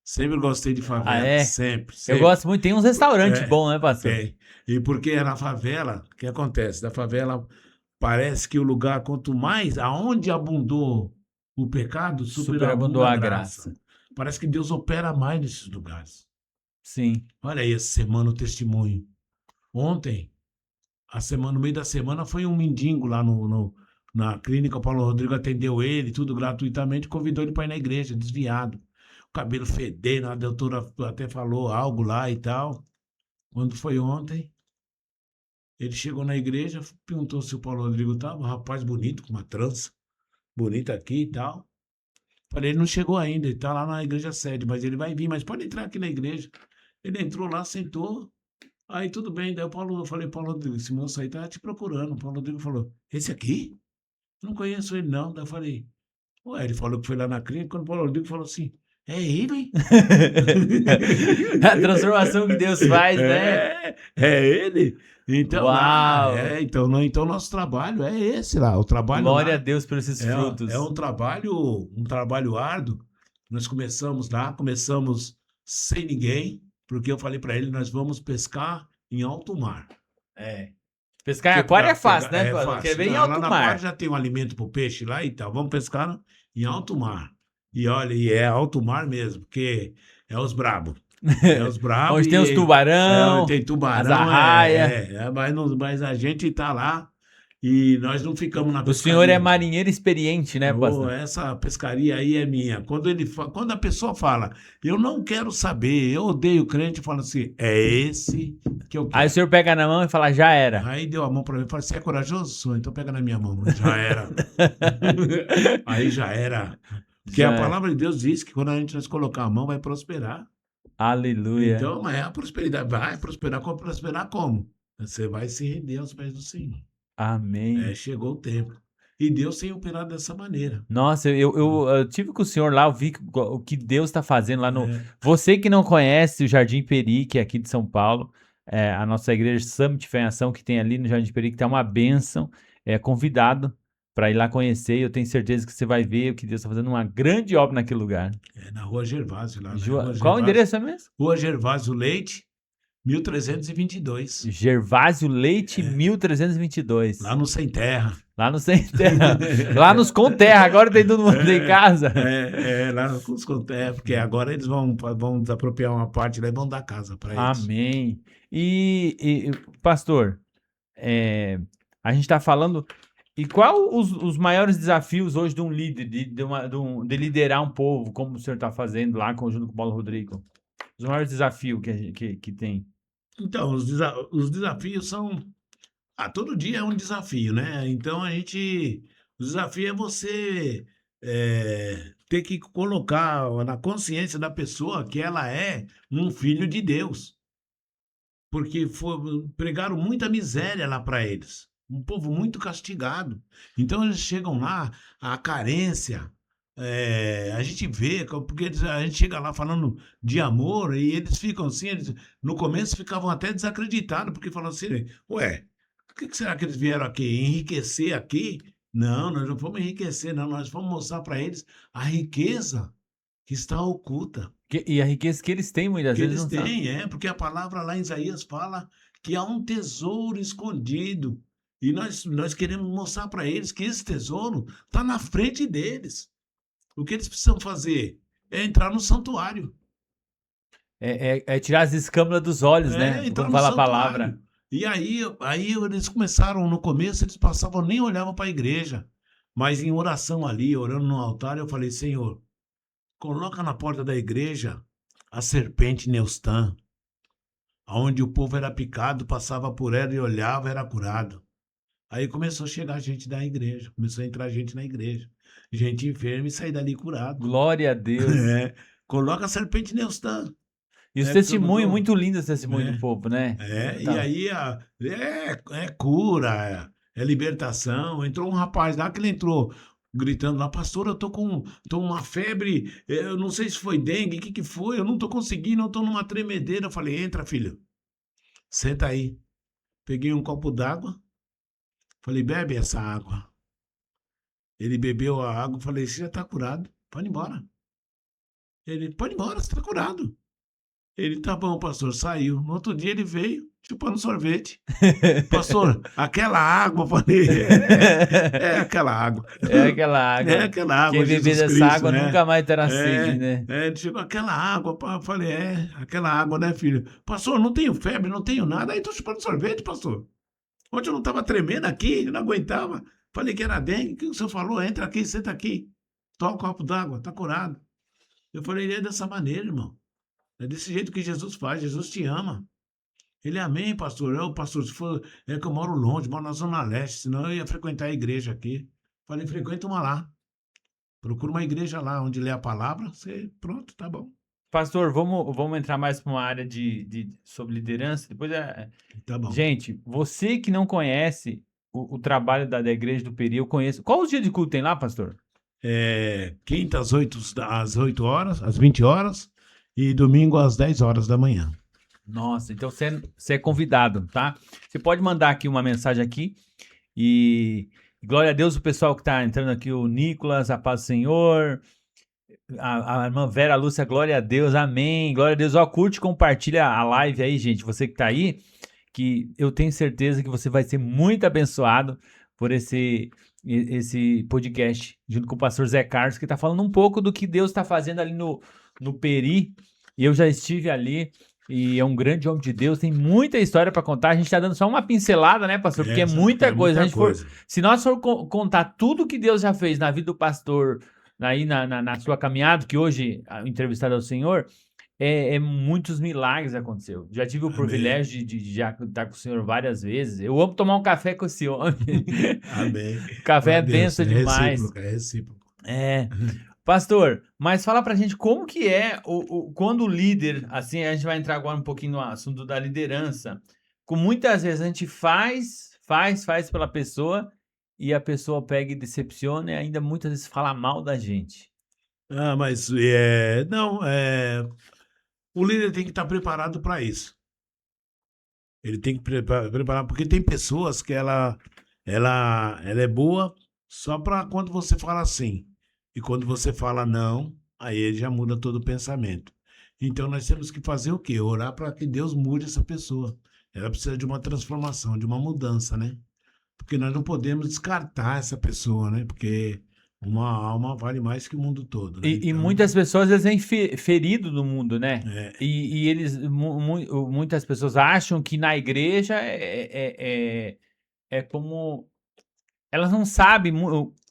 Speaker 2: Sempre gostei de favela,
Speaker 1: Ah, é?
Speaker 2: sempre.
Speaker 1: Eu gosto muito, tem uns restaurantes bons, né, pastor?
Speaker 2: Tem. E porque é na favela, o que acontece? Da favela, parece que o lugar, quanto mais, aonde abundou o pecado, superabundou a graça. Parece que Deus opera mais nesses lugares.
Speaker 1: Sim.
Speaker 2: Olha aí essa semana o testemunho. Ontem, no meio da semana, foi um mendigo lá na clínica. O Paulo Rodrigo atendeu ele, tudo gratuitamente, convidou ele para ir na igreja, desviado. O cabelo fedendo, a doutora até falou algo lá e tal. Quando foi ontem, ele chegou na igreja, perguntou se o Paulo Rodrigo estava, um rapaz bonito, com uma trança bonita aqui e tal. Falei, ele não chegou ainda, ele tá lá na igreja sede, mas ele vai vir, mas pode entrar aqui na igreja. Ele entrou lá, sentou, aí tudo bem. Daí eu falei, Paulo Rodrigo, esse moço aí tá te procurando. O Paulo Rodrigo falou, esse aqui? Não conheço ele não. Daí eu falei, ué, ele falou que foi lá na clínica, quando o Paulo Rodrigo falou assim, é ele?
Speaker 1: A transformação que Deus faz, né?
Speaker 2: É ele. Então,
Speaker 1: Uau!
Speaker 2: Então nosso trabalho é esse lá. O trabalho
Speaker 1: Glória
Speaker 2: lá
Speaker 1: a Deus por esses frutos.
Speaker 2: É um trabalho árduo. Nós começamos sem ninguém, porque eu falei para ele, nós vamos pescar em alto mar.
Speaker 1: Pescar em aquário é fácil, né? Porque vem em alto
Speaker 2: lá na
Speaker 1: mar.
Speaker 2: aquário já tem um alimento para o peixe lá e tal. Vamos pescar em alto mar. E olha, é alto mar mesmo, porque é os brabos. É os brabos.
Speaker 1: Onde tem os tubarão,
Speaker 2: tem tubarão,
Speaker 1: as arraias.
Speaker 2: Mas a gente tá lá e nós não ficamos na pescaria.
Speaker 1: O senhor é marinheiro experiente, né, pastor?
Speaker 2: Essa pescaria aí é minha. Quando a pessoa fala, eu não quero saber, eu odeio crente, fala assim, é esse que eu quero.
Speaker 1: Aí o senhor pega na mão e fala, já era.
Speaker 2: Aí deu a mão pra mim e falou, você é corajoso? Sou, então pega na minha mão. Já era. Aí já era. Porque a palavra de Deus diz que quando a gente nos colocar a mão, vai prosperar.
Speaker 1: Aleluia.
Speaker 2: Então, mas a prosperidade vai prosperar. Prosperar como? Você vai se render aos pés do Senhor.
Speaker 1: Amém.
Speaker 2: Chegou o tempo. E Deus tem operado dessa maneira.
Speaker 1: Nossa, eu tive com o senhor lá, eu vi o que Deus está fazendo lá no... Você que não conhece o Jardim Peri, que é aqui de São Paulo, a nossa igreja Summit Fé em Ação, que tem ali no Jardim Peri, que tá uma bênção. Convidado para ir lá conhecer. Eu tenho certeza que você vai ver o que Deus está fazendo, uma grande obra naquele lugar.
Speaker 2: Na Rua Gervásio, lá, né? Rua
Speaker 1: Qual o
Speaker 2: Gervásio,
Speaker 1: endereço é mesmo?
Speaker 2: Rua Gervásio Leite, 1322.
Speaker 1: Gervásio Leite, 1322.
Speaker 2: Lá no Sem Terra.
Speaker 1: Lá no Sem Terra. Lá nos Com Terra. Agora tem todo mundo em casa.
Speaker 2: Lá nos Com Terra, porque agora eles vão desapropriar uma parte lá e vão dar casa para eles.
Speaker 1: Amém. E pastor, a gente está falando. E qual os maiores desafios hoje de um líder, de liderar um povo, como o senhor está fazendo lá junto com o Paulo Rodrigo? Os maiores desafios que tem?
Speaker 2: Então, os desafios são. Todo dia é um desafio, né? Então o desafio é você ter que colocar na consciência da pessoa que ela é um filho de Deus. Porque pregaram muita miséria lá para eles. Um povo muito castigado. Então eles chegam lá, a carência. A gente vê, porque a gente chega lá falando de amor e eles ficam assim, no começo ficavam até desacreditados, porque falam assim, ué, o que será que eles vieram aqui? Enriquecer aqui? Não, nós não fomos enriquecer, não, nós vamos mostrar para eles a riqueza que está oculta.
Speaker 1: E a riqueza que eles têm, muitas
Speaker 2: Que
Speaker 1: vezes,
Speaker 2: eles
Speaker 1: não sabem.
Speaker 2: têm, porque a palavra lá em Isaías fala que há um tesouro escondido. E nós queremos mostrar para eles que esse tesouro está na frente deles. O que eles precisam fazer é entrar no santuário.
Speaker 1: Tirar as escâmulas dos olhos, né?
Speaker 2: Entrar
Speaker 1: Como
Speaker 2: no
Speaker 1: fala a
Speaker 2: santuário.
Speaker 1: palavra.
Speaker 2: E aí eles começaram, no começo, eles passavam, nem olhavam para a igreja. Mas em oração ali, orando no altar, eu falei, Senhor, coloca na porta da igreja a serpente Neustã, onde o povo era picado, passava por ela e olhava, era curado. Aí começou a chegar gente da igreja, começou a entrar gente na igreja. Gente enferma e sair dali curado.
Speaker 1: Glória a Deus.
Speaker 2: Coloca a serpente Neustã.
Speaker 1: E os testemunhos, muito lindos os testemunhos do povo, né?
Speaker 2: E aí cura, é libertação. Entrou um rapaz lá que ele entrou gritando lá, pastor, eu tô com uma febre, eu não sei se foi dengue, o que foi, eu não tô conseguindo, eu tô numa tremedeira. Eu falei, entra, filho, senta aí. Peguei um copo d'água, falei, bebe essa água. Ele bebeu a água, falei, você já tá curado, pode ir embora. Ele, pode ir embora, você tá curado. Ele, tá bom, pastor, saiu. No outro dia ele veio chupando sorvete. Pastor, aquela água, falei, aquela água.
Speaker 1: É aquela água.
Speaker 2: É aquela água.
Speaker 1: Quem beber dessa água nunca mais terá sede, né?
Speaker 2: Ele chegou, aquela água, eu falei, aquela água, né, filho? Pastor, não tenho febre, não tenho nada. Aí tô chupando sorvete, pastor. Ontem eu não tava tremendo aqui, eu não aguentava. Falei que era dengue, o que o senhor falou? Entra aqui, senta aqui. Toma um copo d'água, tá curado. Eu falei, é dessa maneira, irmão. É desse jeito que Jesus faz, Jesus te ama. Ele, amém, pastor. Pastor, se for, é que eu moro longe, moro na Zona Leste, senão eu ia frequentar a igreja aqui. Falei, frequenta uma lá. Procura uma igreja lá, onde lê a palavra, pronto, tá bom.
Speaker 1: Pastor, vamos entrar mais para uma área sobre liderança. Depois
Speaker 2: Tá bom.
Speaker 1: Gente, você que não conhece o trabalho da igreja do Peri, eu conheço. Qual os dias de culto tem lá, pastor?
Speaker 2: Quinta às 8 horas, às 20 horas. E domingo às 10 horas da manhã.
Speaker 1: Nossa, então você é convidado, tá? Você pode mandar aqui uma mensagem aqui. E glória a Deus, o pessoal que tá entrando aqui, o Nicolas, a paz do Senhor, a irmã Vera Lúcia, glória a Deus, amém, glória a Deus. Ó, curte, compartilha a live aí, gente, você que tá aí, que eu tenho certeza que você vai ser muito abençoado por esse podcast, junto com o pastor Zé Carlos, que tá falando um pouco do que Deus tá fazendo ali no Peri, e eu já estive ali, e é um grande homem de Deus, tem muita história para contar. A gente tá dando só uma pincelada, né, pastor? Porque é muita coisa. Se nós for contar tudo que Deus já fez na vida do pastor, aí na sua caminhada, que hoje o entrevistado é o senhor, muitos milagres aconteceu. Já tive o privilégio de já estar com o senhor várias vezes. Eu amo tomar um café com esse homem.
Speaker 2: Amém.
Speaker 1: Café é benção demais.
Speaker 2: É recíproco.
Speaker 1: Pastor, mas fala pra gente como que é quando o líder, assim, a gente vai entrar agora um pouquinho no assunto da liderança, com muitas vezes a gente faz pela pessoa e a pessoa pega e decepciona e ainda muitas vezes fala mal da gente.
Speaker 2: Mas o líder tem que estar preparado para isso. Ele tem que preparar, porque tem pessoas que ela é boa só para quando você fala sim. E quando você fala não, aí ele já muda todo o pensamento. Então nós temos que fazer o quê? Orar para que Deus mude essa pessoa. Ela precisa de uma transformação, de uma mudança, né? Porque nós não podemos descartar essa pessoa, né? Porque uma alma vale mais que o mundo todo, né?
Speaker 1: E
Speaker 2: Então,
Speaker 1: muitas pessoas, às vezes, vêm ferido do mundo, né?
Speaker 2: é,
Speaker 1: E eles, muitas pessoas acham que na igreja é como. Elas não sabem,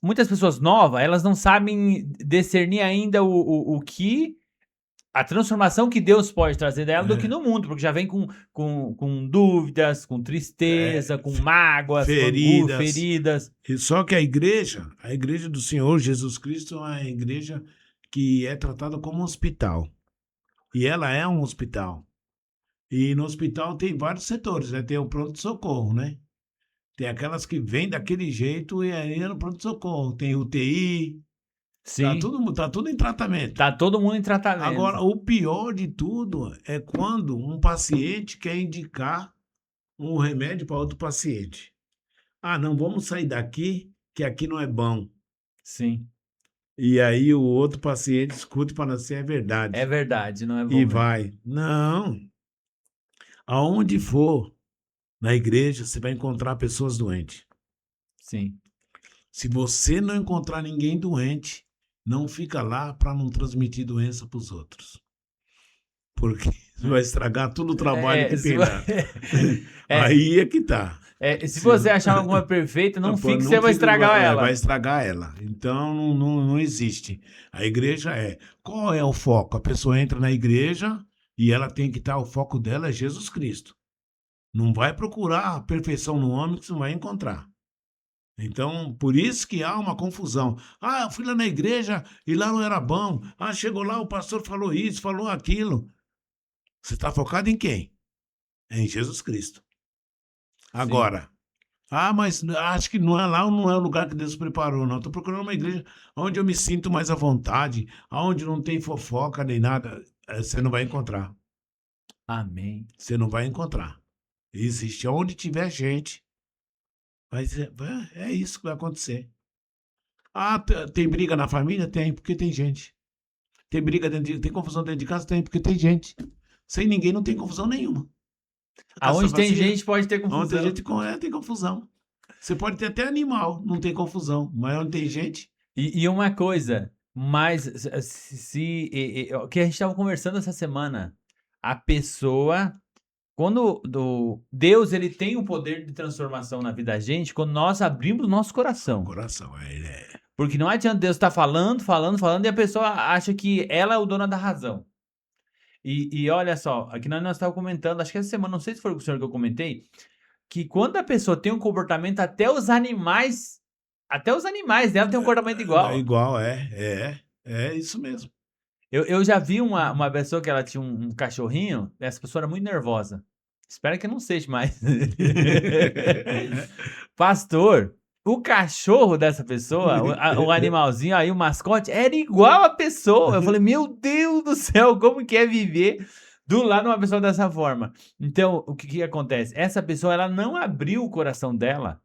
Speaker 1: muitas pessoas novas, elas não sabem discernir ainda o que. A transformação que Deus pode trazer dela do que
Speaker 2: é,
Speaker 1: no mundo, porque já vem com dúvidas, com tristeza, com mágoas, com angústia,
Speaker 2: feridas.
Speaker 1: feridas.
Speaker 2: E só que a igreja do Senhor Jesus Cristo é uma igreja que é tratada como um hospital. E ela é um hospital. E no hospital tem vários setores, né? Tem o pronto-socorro, né? Tem aquelas que vêm daquele jeito e aí é no pronto-socorro. Tem UTI,
Speaker 1: Sim,
Speaker 2: tá tudo em tratamento.
Speaker 1: tá todo mundo em tratamento.
Speaker 2: Agora, o pior de tudo é quando um paciente quer indicar um remédio para outro paciente. Ah, não, vamos sair daqui, que aqui não é bom.
Speaker 1: Sim,
Speaker 2: E aí o outro paciente escuta e fala assim, é
Speaker 1: é
Speaker 2: verdade.
Speaker 1: verdade, não é
Speaker 2: E
Speaker 1: bom mesmo.
Speaker 2: vai. Não, aonde for na igreja, você vai encontrar pessoas doentes.
Speaker 1: Sim.
Speaker 2: Se você não encontrar ninguém doente, não fica lá para não transmitir doença para os outros. Porque você vai estragar todo o trabalho que
Speaker 1: É, se,
Speaker 2: tem
Speaker 1: vo-
Speaker 2: lá.
Speaker 1: é,
Speaker 2: Aí é que tá.
Speaker 1: se
Speaker 2: Se,
Speaker 1: você achar alguma perfeita, não
Speaker 2: pô,
Speaker 1: fique,
Speaker 2: não
Speaker 1: você vai
Speaker 2: fica,
Speaker 1: estragar
Speaker 2: vai
Speaker 1: ela.
Speaker 2: estragar ela. Então não existe. A igreja é. Qual é o foco? A pessoa entra na igreja e ela tem que estar. O foco dela é Jesus Cristo. Não vai procurar a perfeição no homem que você não vai encontrar. Então, por isso que há uma confusão. Ah, eu fui lá na igreja e lá não era bom. Ah, chegou lá, o pastor falou isso, falou aquilo. Você está focado em quem? É em Jesus Cristo.
Speaker 1: Sim.
Speaker 2: Agora, mas acho que não é lá, não é o lugar que Deus preparou, não. Estou procurando uma igreja onde eu me sinto mais à vontade, onde não tem fofoca nem nada. Você não vai encontrar.
Speaker 1: Amém.
Speaker 2: Você não vai encontrar. Existe. Onde tiver gente, é isso que vai acontecer. Ah, tem briga na família? Tem, porque tem gente. Tem confusão dentro de casa? Tem, porque tem gente. Sem ninguém não tem confusão nenhuma. A casa tá
Speaker 1: Aonde tem
Speaker 2: vazia?
Speaker 1: gente, pode ter
Speaker 2: Onde tem
Speaker 1: confusão.
Speaker 2: gente, tem confusão. Você pode ter até animal, não tem confusão. Mas onde tem gente,
Speaker 1: E uma coisa, mas o que a gente estava conversando essa semana, a pessoa, quando Deus ele tem o poder de transformação na vida da gente, quando nós abrimos nosso coração.
Speaker 2: coração, ele é.
Speaker 1: Porque não adianta Deus estar falando, falando, falando, e a pessoa acha que ela é o dono da razão. E olha só, aqui nós estávamos comentando, acho que essa semana, não sei se foi com o senhor que eu comentei, que quando a pessoa tem um comportamento, até os animais dela têm um comportamento
Speaker 2: É
Speaker 1: igual.
Speaker 2: igual, é isso mesmo.
Speaker 1: Eu já vi uma pessoa que ela tinha um cachorrinho, essa pessoa era muito nervosa. Espero que não seja mais. Pastor, o cachorro dessa pessoa, o animalzinho aí, o mascote, era igual a pessoa. Eu falei, meu Deus do céu, como que é viver do lado de uma pessoa dessa forma? Então, o que acontece? Essa pessoa, ela não abriu o coração dela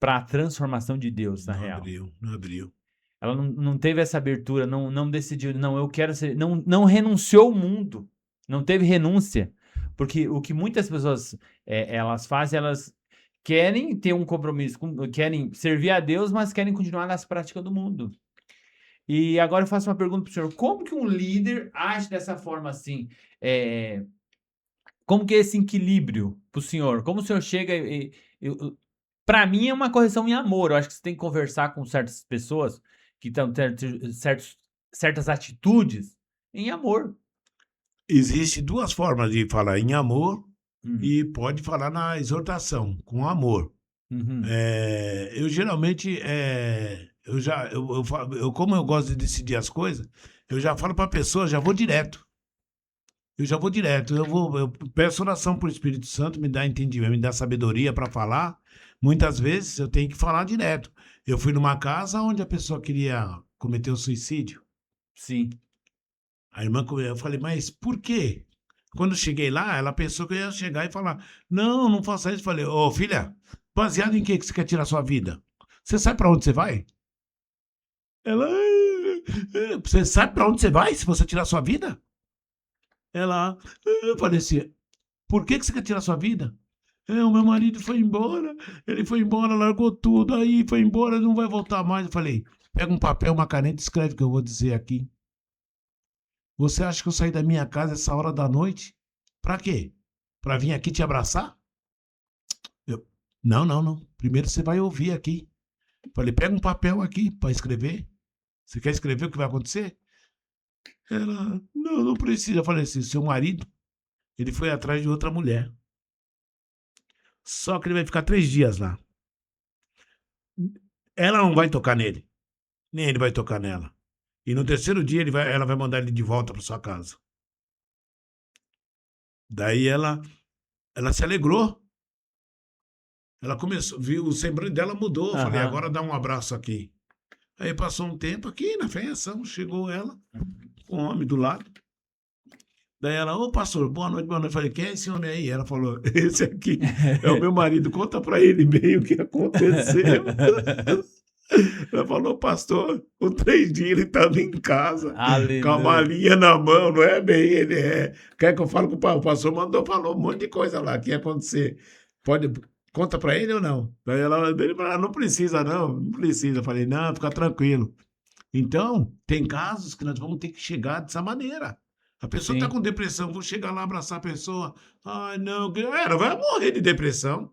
Speaker 1: para a transformação de Deus, na
Speaker 2: Não
Speaker 1: real.
Speaker 2: abriu, não abriu.
Speaker 1: Ela não teve essa abertura, não decidiu, não, eu quero ser, não renunciou ao mundo, não teve renúncia. Porque o que muitas pessoas elas fazem, elas querem ter um compromisso, querem servir a Deus, mas querem continuar nas práticas do mundo. E agora eu faço uma pergunta para o senhor: como que um líder age dessa forma assim? Como que é esse equilíbrio para o senhor? Como o senhor chega para mim é uma correção em amor. Eu acho que você tem que conversar com certas pessoas que estão tendo certas atitudes em amor.
Speaker 2: Existe duas formas de falar em amor
Speaker 1: Uhum.
Speaker 2: e pode falar na exortação, com amor.
Speaker 1: Uhum.
Speaker 2: Eu geralmente, como eu gosto de decidir as coisas, eu já falo para a pessoa, já vou direto. Eu já vou direto. Eu peço oração para o Espírito Santo, me dá entendimento, me dá sabedoria para falar. Muitas vezes eu tenho que falar direto. Eu fui numa casa onde a pessoa queria cometer o suicídio.
Speaker 1: Sim.
Speaker 2: A irmã, eu falei, mas por quê? Quando eu cheguei lá, ela pensou que eu ia chegar e falar, não, não faça isso. Eu falei, ô filha, baseado em que você quer tirar sua vida? Você sabe pra onde você vai? Ela, você sabe pra onde você vai se você tirar sua vida? Ela, eu falei assim, por que você quer tirar sua vida? O meu marido foi embora, ele foi embora, largou tudo, aí foi embora, não vai voltar mais. Eu falei, pega um papel, uma caneta e escreve o que eu vou dizer aqui. Você acha que eu saí da minha casa essa hora da noite? Pra quê? Pra vir aqui te abraçar? Eu, não, não, não. Primeiro você vai ouvir aqui. Falei, pega um papel aqui pra escrever. Você quer escrever o que vai acontecer? Ela, não, não precisa. Eu falei assim, seu marido, ele foi atrás de outra mulher. Só que ele vai ficar 3 dias lá. Ela não vai tocar nele. Nem ele vai tocar nela. E no 3º dia ela vai mandar ele de volta para sua casa. Daí ela se alegrou. Ela começou, viu, o semblante dela mudou. Eu falei, agora dá um abraço aqui. Aí passou um tempo aqui na feiação, chegou ela, com um homem do lado. Daí ela, ô pastor, boa noite, boa noite. Eu falei, quem é esse homem aí? Ela falou, esse aqui é o meu marido, conta pra ele bem o que aconteceu. Ela falou, pastor, com 3 dias ele estava em casa, com a malinha na mão, não é bem, ele é. Quer que eu fale com o pastor? Falou um monte de coisa lá que ia acontecer. Conta pra ele ou não? Daí ele falou, não precisa não, não precisa. Eu falei, não, fica tranquilo. Então, tem casos que nós vamos ter que chegar dessa maneira. A pessoa está com depressão, vou chegar lá, abraçar a pessoa. Ai, não, ela vai morrer de depressão.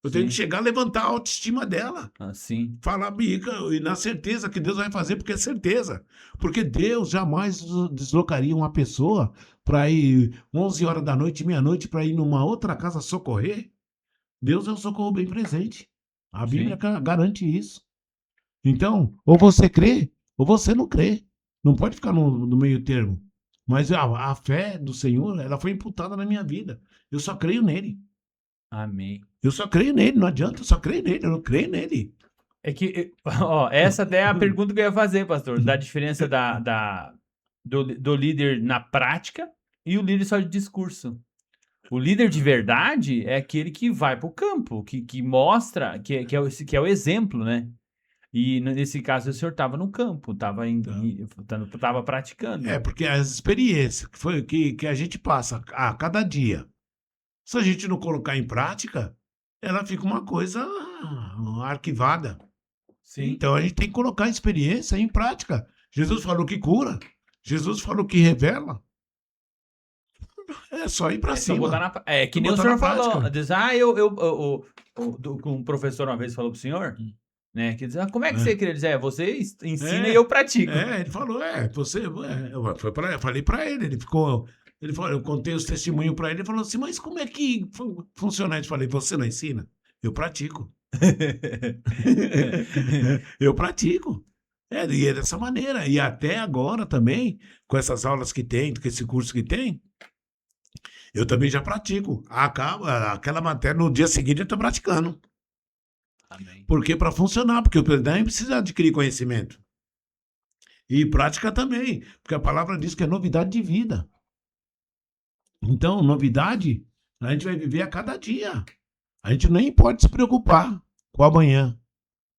Speaker 2: Eu tenho que chegar, levantar a autoestima dela.
Speaker 1: Sim.
Speaker 2: Falar, bica, e na certeza que Deus vai fazer, porque é certeza. Porque Deus jamais deslocaria uma pessoa para ir 11 horas da noite, meia-noite, para ir numa outra casa socorrer. Deus é o socorro bem presente. A Bíblia garante isso. Então, ou você crê, ou você não crê. Não pode ficar no meio termo. Mas a fé do Senhor, ela foi imputada na minha vida. Eu só creio nele.
Speaker 1: Amém.
Speaker 2: Eu só creio nele, não adianta, eu só creio nele, eu não creio nele.
Speaker 1: É que, ó, essa até é a pergunta que eu ia fazer, pastor, da diferença do líder na prática e o líder só de discurso. O líder de verdade é aquele que vai para o campo, que mostra, que é o exemplo, né? E nesse caso o senhor estava no campo, estava praticando.
Speaker 2: Porque as experiências que a gente passa a cada dia, se a gente não colocar em prática, ela fica uma coisa arquivada.
Speaker 1: Sim.
Speaker 2: Então a gente tem que colocar a experiência em prática. Jesus falou que cura, Jesus falou que revela. É só ir pra cima.
Speaker 1: Que nem o senhor falou. Diz, um professor uma vez falou pro senhor, né? Que diz, como é que você queria dizer? Você ensina e eu pratico.
Speaker 2: Ele falou, eu falei pra ele, ele falou, eu contei os testemunhos pra ele, ele falou assim, mas como é que funciona? Eu falei, você não ensina? Eu pratico. Eu pratico. E é dessa maneira. E até agora também, com essas aulas que tem, com esse curso que tem, eu também já pratico. Aquela matéria, no dia seguinte eu estou praticando.
Speaker 1: Amém.
Speaker 2: Porque para funcionar, porque o também precisa adquirir conhecimento. E prática também, porque a palavra diz que é novidade de vida. Então, novidade, a gente vai viver a cada dia. A gente nem pode se preocupar com o amanhã,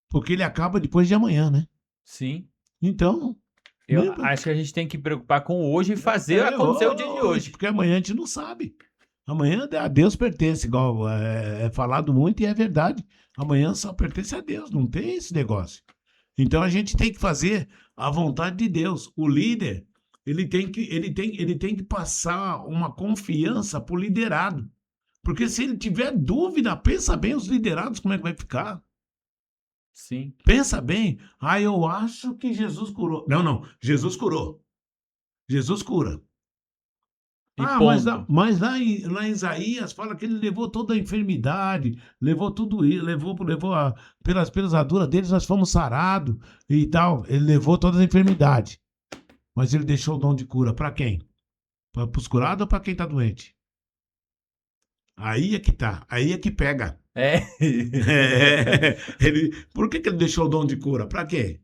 Speaker 2: porque ele acaba depois de amanhã, né?
Speaker 1: Sim.
Speaker 2: Então...
Speaker 1: Eu acho que a gente tem que preocupar com hoje e fazer acontecer o dia de hoje.
Speaker 2: Porque amanhã a gente não sabe. Amanhã a Deus pertence, igual é falado muito e é verdade. Amanhã só pertence a Deus, não tem esse negócio. Então a gente tem que fazer a vontade de Deus. O líder, ele tem que passar uma confiança para o liderado. Porque se ele tiver dúvida, pensa bem os liderados como é que vai ficar.
Speaker 1: Sim.
Speaker 2: Pensa bem. Eu acho que Jesus curou. Não. Jesus curou. Jesus cura. Mas lá em Isaías fala que ele levou toda a enfermidade, levou tudo isso, pelas pisaduras deles nós fomos sarados e tal. Ele levou todas as enfermidades. Mas ele deixou o dom de cura para quem? Para os curados ou para quem está doente? Aí é que tá. Aí é que pega.
Speaker 1: Por
Speaker 2: que ele deixou o dom de cura? Pra quê?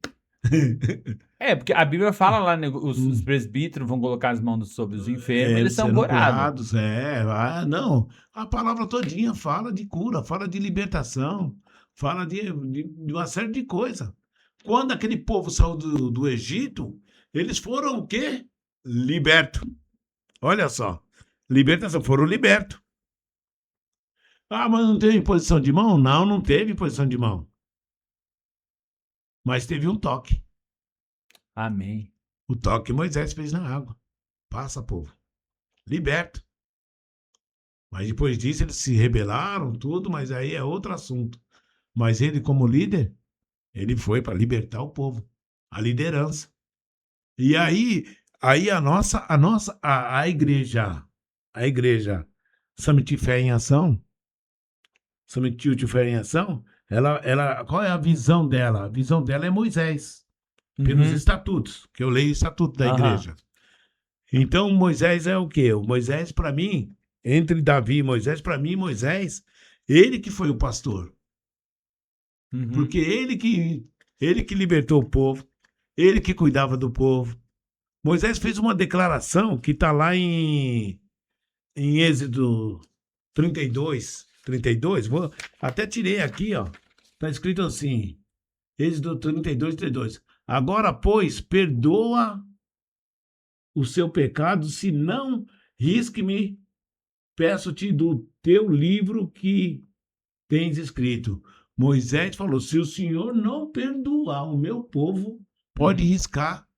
Speaker 1: Porque a Bíblia fala lá, né, os presbíteros vão colocar as mãos sobre os enfermos, eles são
Speaker 2: serão
Speaker 1: curados.
Speaker 2: curados, não, a palavra todinha fala de cura, fala de libertação, fala de uma série de coisas. Quando aquele povo saiu do Egito, eles foram o quê? Libertos. Olha só, libertação, foram libertos. Ah, mas não teve imposição de mão? Não, não teve imposição de mão. Mas teve um toque.
Speaker 1: Amém.
Speaker 2: O toque que Moisés fez na água. Passa, povo. Liberto. Mas depois disso eles se rebelaram, tudo, mas aí é outro assunto. Mas ele, como líder, ele foi para libertar o povo. A liderança. E aí a igreja Summit Fé em Ação, Summit Youth Fé em Ação, qual é a visão dela? A visão dela é Moisés, pelos estatutos, que eu leio o estatuto da igreja. Então, Moisés é o quê? O Moisés, para mim, entre Davi e Moisés, para mim, Moisés, ele que foi o pastor. Porque ele que libertou o povo, ele que cuidava do povo. Moisés fez uma declaração que está lá em Êxodo 32, até tirei aqui, ó. Está escrito assim, Êxodo 32. Agora, pois, perdoa o seu pecado, se não, risque-me, peço-te do teu livro que tens escrito. Moisés falou, se o Senhor não perdoar o meu povo, pode riscar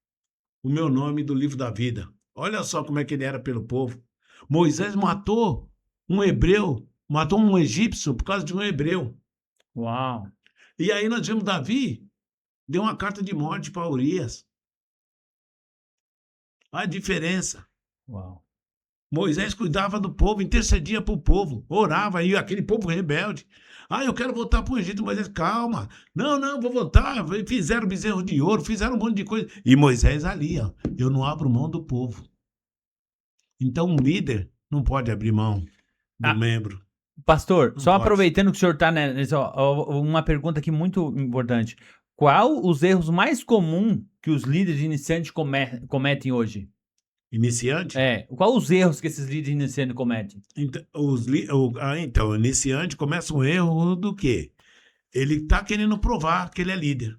Speaker 2: o meu nome do livro da vida. Olha só como é que ele era pelo povo. Moisés matou um hebreu, matou um egípcio por causa de um hebreu.
Speaker 1: Uau!
Speaker 2: E aí nós vimos Davi, deu uma carta de morte para Urias. A diferença.
Speaker 1: Uau!
Speaker 2: Moisés cuidava do povo, intercedia para o povo, orava, e aquele povo rebelde. Eu quero voltar para o Egito. Moisés, calma. Não, vou voltar. Fizeram bezerro de ouro, fizeram um monte de coisa. E Moisés ali, ó, eu não abro mão do povo. Então um líder não pode abrir mão do membro.
Speaker 1: Pastor,
Speaker 2: não
Speaker 1: só
Speaker 2: pode.
Speaker 1: Aproveitando que o senhor está uma pergunta aqui muito importante. Qual os erros mais comuns que os líderes iniciantes cometem hoje?
Speaker 2: Iniciante?
Speaker 1: Qual os erros que esses líderes iniciantes cometem?
Speaker 2: Então, o iniciante começa um erro do quê? Ele está querendo provar que ele é líder.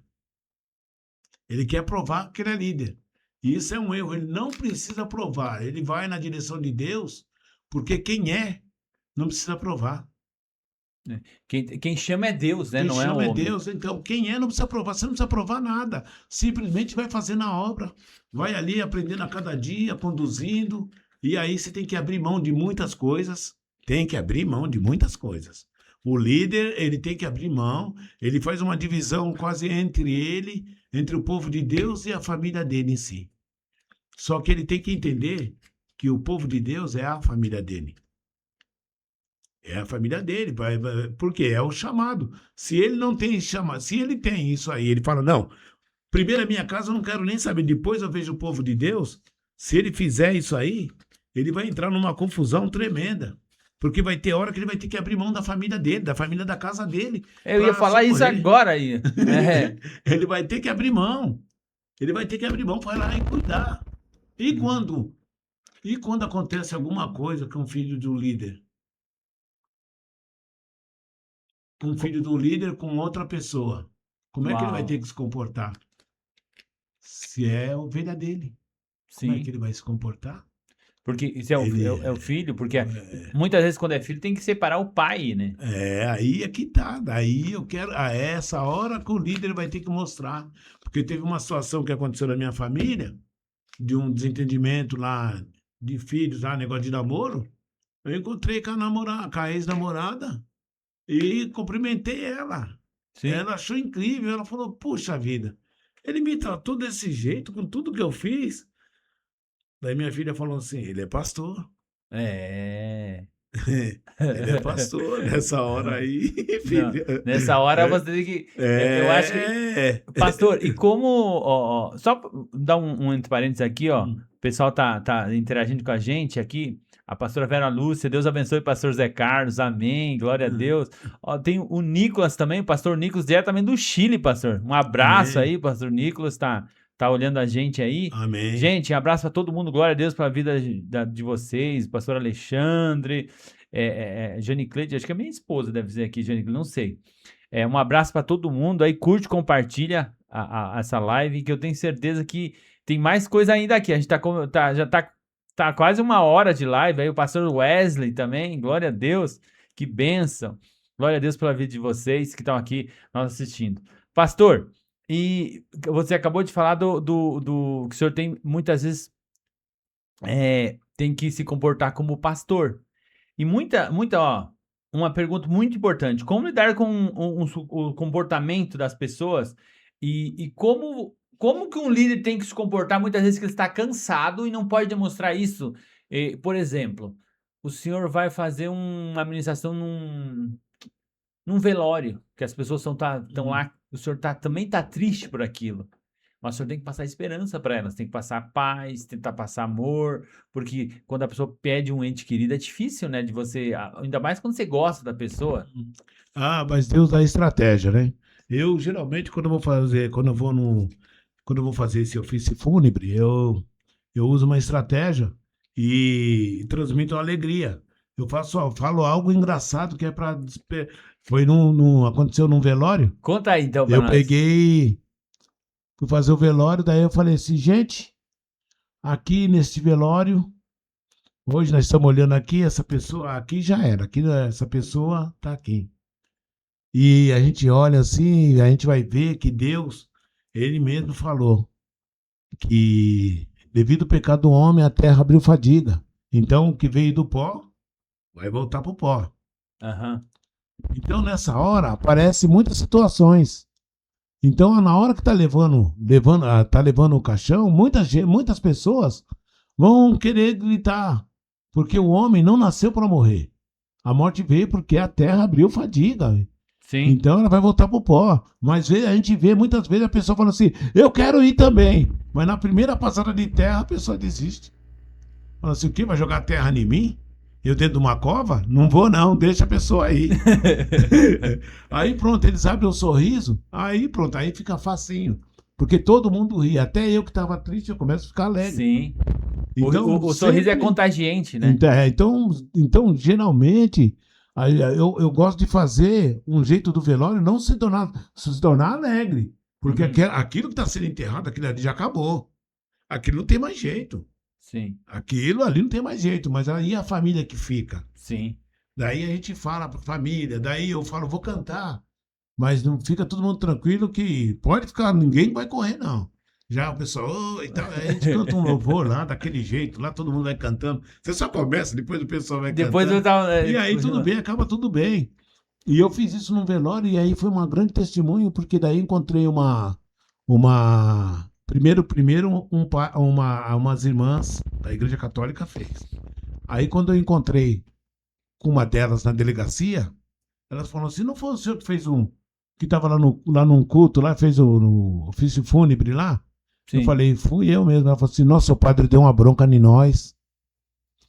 Speaker 2: Ele quer provar que ele é líder. E isso é um erro. Ele não precisa provar. Ele vai na direção de Deus, porque quem é, não precisa provar.
Speaker 1: Quem chama é Deus, né?
Speaker 2: Quem
Speaker 1: não
Speaker 2: chama
Speaker 1: é o homem.
Speaker 2: Deus. Então, quem é não precisa provar. Você não precisa provar nada. Simplesmente vai fazendo a obra. Vai ali aprendendo a cada dia, conduzindo. E aí você tem que abrir mão de muitas coisas. Tem que abrir mão de muitas coisas. O líder, ele tem que abrir mão. Ele faz uma divisão quase entre o povo de Deus e a família dele em si. Só que ele tem que entender que o povo de Deus é a família dele. É a família dele, porque é o chamado. Se ele não tem chamado, se ele tem isso aí, ele fala, não, primeiro a minha casa eu não quero nem saber, depois eu vejo o povo de Deus, se ele fizer isso aí, ele vai entrar numa confusão tremenda. Porque vai ter hora que ele vai ter que abrir mão da família dele, da família da casa dele.
Speaker 1: Eu ia falar isso agora aí.
Speaker 2: Ele vai ter que abrir mão. Ele vai ter que abrir mão para ir lá e cuidar. E quando acontece alguma coisa com o filho do líder? Com o filho do líder com outra pessoa. Como é que ele vai ter que se comportar? Se é a ovelha dele. Como é que ele vai se comportar?
Speaker 1: Porque isso é o filho, porque muitas vezes quando é filho tem que separar o pai, né?
Speaker 2: Aí é que tá. Daí eu quero. Essa hora que o líder vai ter que mostrar. Porque teve uma situação que aconteceu na minha família, de um desentendimento lá de filhos, lá, negócio de namoro. Eu encontrei com a ex-namorada e cumprimentei ela. Sim. Ela achou incrível. Ela falou: puxa vida, ele me tratou desse jeito com tudo que eu fiz. Daí minha filha falou assim, ele é pastor. Ele é pastor, nessa hora aí, filha.
Speaker 1: Não, nessa hora você tem que... Eu acho que... Pastor, e como... só dar um entre parênteses aqui, ó. O pessoal tá interagindo com a gente aqui. A pastora Vera Lúcia, Deus abençoe o pastor Zé Carlos, amém, glória a Deus. Tem o Nicolas também, o pastor Nicolas, diretamente do Chile, pastor. Um abraço aí, pastor Nicolas, tá tá olhando a gente aí.
Speaker 2: Amém.
Speaker 1: Gente, abraço para todo mundo, glória a Deus pela vida de vocês, pastor Alexandre, Jane Cleide, acho que é minha esposa, deve ser aqui, Jane Cleide, não sei. Um abraço para todo mundo aí, curte, compartilha essa live, que eu tenho certeza que tem mais coisa ainda aqui. A gente já tá quase 1 hora de live, aí o pastor Wesley também, glória a Deus, que bênção. Glória a Deus pela vida de vocês que estão aqui nós assistindo. Pastor, e você acabou de falar do que o senhor tem, muitas vezes, tem que se comportar como pastor. E ó, uma pergunta muito importante: como lidar com o comportamento das pessoas e como que um líder tem que se comportar muitas vezes que ele está cansado e não pode demonstrar isso? Por exemplo, o senhor vai fazer uma administração num velório, que as pessoas estão lá, o senhor também está triste por aquilo. Mas o senhor tem que passar esperança para elas, tem que passar paz, tentar passar amor, porque quando a pessoa pede um ente querido é difícil, né? De você, ainda mais quando você gosta da pessoa.
Speaker 2: Mas Deus dá estratégia, né? Eu geralmente quando eu vou fazer esse ofício fúnebre, eu uso uma estratégia e transmito uma alegria. Falo algo engraçado que é para aconteceu num velório.
Speaker 1: Conta aí então
Speaker 2: Eu fui fazer o velório, daí eu falei assim, gente, aqui nesse velório, hoje nós estamos olhando aqui, essa pessoa, aqui já era, essa pessoa tá aqui. E a gente olha assim, a gente vai ver que Deus, ele mesmo falou que devido ao pecado do homem, a terra abriu fadiga. Então, o que veio do pó, vai voltar pro pó.
Speaker 1: Uhum.
Speaker 2: Então, nessa hora, aparecem muitas situações. Então, na hora que tá levando o caixão, muitas pessoas vão querer gritar, porque o homem não nasceu para morrer. A morte veio porque a terra abriu fadiga.
Speaker 1: Sim.
Speaker 2: Então ela vai voltar pro pó. Mas a gente vê muitas vezes a pessoa falando assim, eu quero ir também. Mas na primeira passada de terra a pessoa desiste. Fala assim, o quê? Vai jogar terra em mim? Eu dentro de uma cova? Não vou não, deixa a pessoa aí. Aí pronto, eles abrem o sorriso, aí pronto, aí fica facinho. Porque todo mundo ri, até eu que estava triste, eu começo a ficar alegre.
Speaker 1: Sim.
Speaker 2: Então,
Speaker 1: o sorriso é contagiante, né?
Speaker 2: Então geralmente, eu gosto de fazer um jeito do velório não se tornar alegre. Porque aquilo que está sendo enterrado, aquilo ali já acabou. Aquilo não tem mais jeito.
Speaker 1: Sim.
Speaker 2: Aquilo ali não tem mais jeito, mas aí a família que fica.
Speaker 1: Sim.
Speaker 2: Daí a gente fala pra família, daí eu falo, vou cantar. Mas não fica todo mundo tranquilo que pode ficar, ninguém vai correr, não. Já o pessoal, então, a gente canta um louvor lá, daquele jeito, lá todo mundo vai cantando. Você só começa, depois o pessoal vai cantando. E aí tudo bem, acaba tudo bem. E eu fiz isso num velório e aí foi um grande testemunho, porque daí encontrei umas irmãs da Igreja Católica fez. Aí quando eu encontrei com uma delas na delegacia, elas falaram assim, não foi o senhor que fez que estava lá num culto, lá fez no ofício fúnebre lá? Sim. Eu falei, fui eu mesmo. Ela falou assim, nossa, o padre deu uma bronca em nós.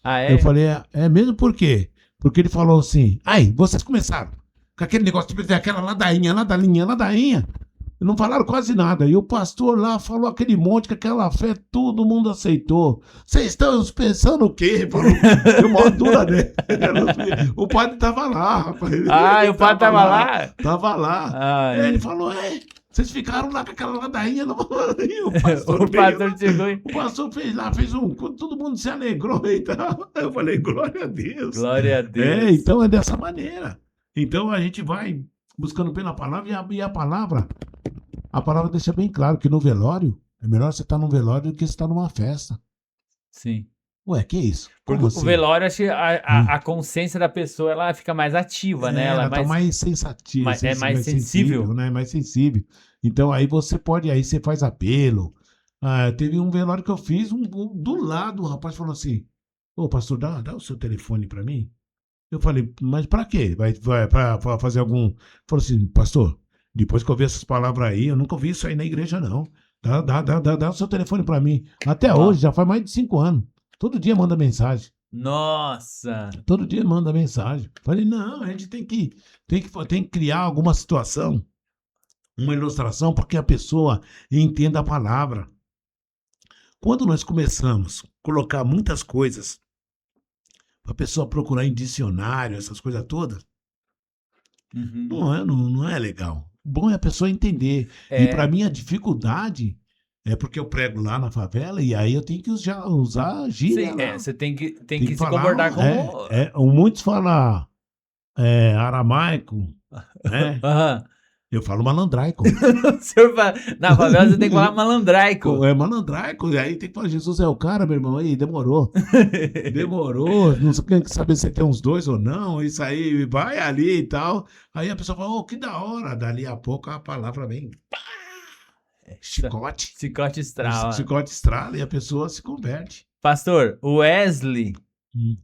Speaker 1: Ah, é?
Speaker 2: Eu falei, é mesmo por quê? Porque ele falou assim, vocês começaram com aquele negócio de aquela ladainha. Não falaram quase nada. E o pastor lá falou aquele monte, com aquela fé, todo mundo aceitou. Vocês estão pensando o quê? Falou, deu uma dura dele. O padre estava lá, rapaz.
Speaker 1: O padre estava lá?
Speaker 2: Tava lá. Ele falou, vocês ficaram lá com aquela ladainha. O pastor fez lá, todo mundo se alegrou e tal. Eu falei, glória a Deus.
Speaker 1: Glória a Deus.
Speaker 2: Então é dessa maneira. Então a gente vai buscando pela palavra e a palavra deixa bem claro que no velório, é melhor você estar num velório do que você estar numa festa.
Speaker 1: Sim.
Speaker 2: Ué, que isso?
Speaker 1: Porque assim? O velório, acho que a consciência da pessoa, ela fica mais ativa, né?
Speaker 2: Ela tá mais sensativa.
Speaker 1: É mais sensível.
Speaker 2: Né? Mais sensível. Então aí você faz apelo. Teve um velório que eu fiz, do lado, o rapaz falou assim, ô pastor, dá o seu telefone pra mim? Eu falei, mas pra quê? Vai pra fazer algum... Falou assim, pastor, depois que eu vi essas palavras aí, eu nunca ouvi isso aí na igreja, não. Dá o seu telefone pra mim. Até hoje, já faz mais de 5 anos. Todo dia manda mensagem.
Speaker 1: Nossa!
Speaker 2: Todo dia manda mensagem. Falei, não, a gente tem que criar alguma situação, uma ilustração, para que a pessoa entenda a palavra. Quando nós começamos a colocar muitas coisas para a pessoa procurar em dicionário, essas coisas todas,
Speaker 1: Uhum.
Speaker 2: não é legal. Bom é a pessoa entender. E para
Speaker 1: É,
Speaker 2: mim a dificuldade é porque eu prego lá na favela e aí eu tenho que usar gíria
Speaker 1: sim,
Speaker 2: lá.
Speaker 1: você tem
Speaker 2: Tem que
Speaker 1: que se comportar
Speaker 2: falar,
Speaker 1: como.
Speaker 2: muitos falam aramaico, né?
Speaker 1: Aham.
Speaker 2: Eu falo malandraico.
Speaker 1: O senhor na favela você tem que falar malandraico.
Speaker 2: É malandraico, e aí tem que falar, Jesus é o cara, meu irmão, aí demorou. Demorou, não sei quem quer saber se tem uns dois ou não, isso aí vai ali e tal. Aí a pessoa fala, oh, que da hora. Dali a pouco a palavra vem, chicote.
Speaker 1: Chicote
Speaker 2: O
Speaker 1: estrala.
Speaker 2: chicote estrala e a pessoa se converte.
Speaker 1: Pastor, o Wesley
Speaker 2: Hum.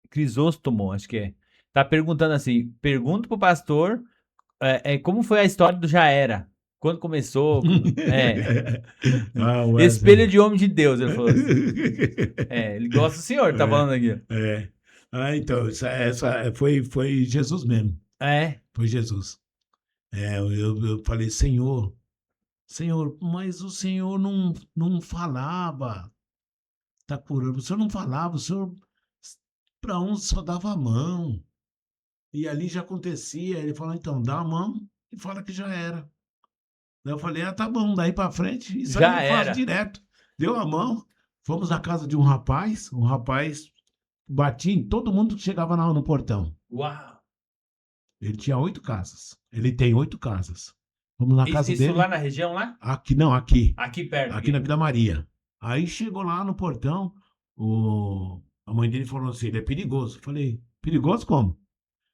Speaker 1: Crisóstomo, acho que é, tá perguntando assim, pergunta pro pastor como foi a história do Já Era? Quando começou? Espelho
Speaker 2: Wesley.
Speaker 1: de homem de Deus, ele falou assim. Ele gosta do senhor, tá
Speaker 2: É,
Speaker 1: falando aqui.
Speaker 2: é. Então, essa foi Jesus mesmo.
Speaker 1: É,
Speaker 2: Foi Jesus. Eu falei, Senhor, mas o Senhor não falava. Tá curando. O Senhor não falava, o Senhor para uns só dava a mão. E ali já acontecia. Ele falou, então, dá a mão e fala que já era. Daí eu falei, tá bom, daí para frente, isso aí
Speaker 1: já
Speaker 2: eu faço
Speaker 1: era.
Speaker 2: direto. Deu a mão, fomos na casa de um rapaz batia em todo mundo que chegava no portão.
Speaker 1: Uau.
Speaker 2: Ele tinha 8 casas. Ele tem 8 casas. Vamos na casa
Speaker 1: Isso lá
Speaker 2: dele.
Speaker 1: na região lá?
Speaker 2: Aqui, não, aqui.
Speaker 1: Aqui perto.
Speaker 2: Aqui na Vila Maria. Aí chegou lá no portão, a mãe dele falou assim: ele é perigoso. Eu falei: perigoso como?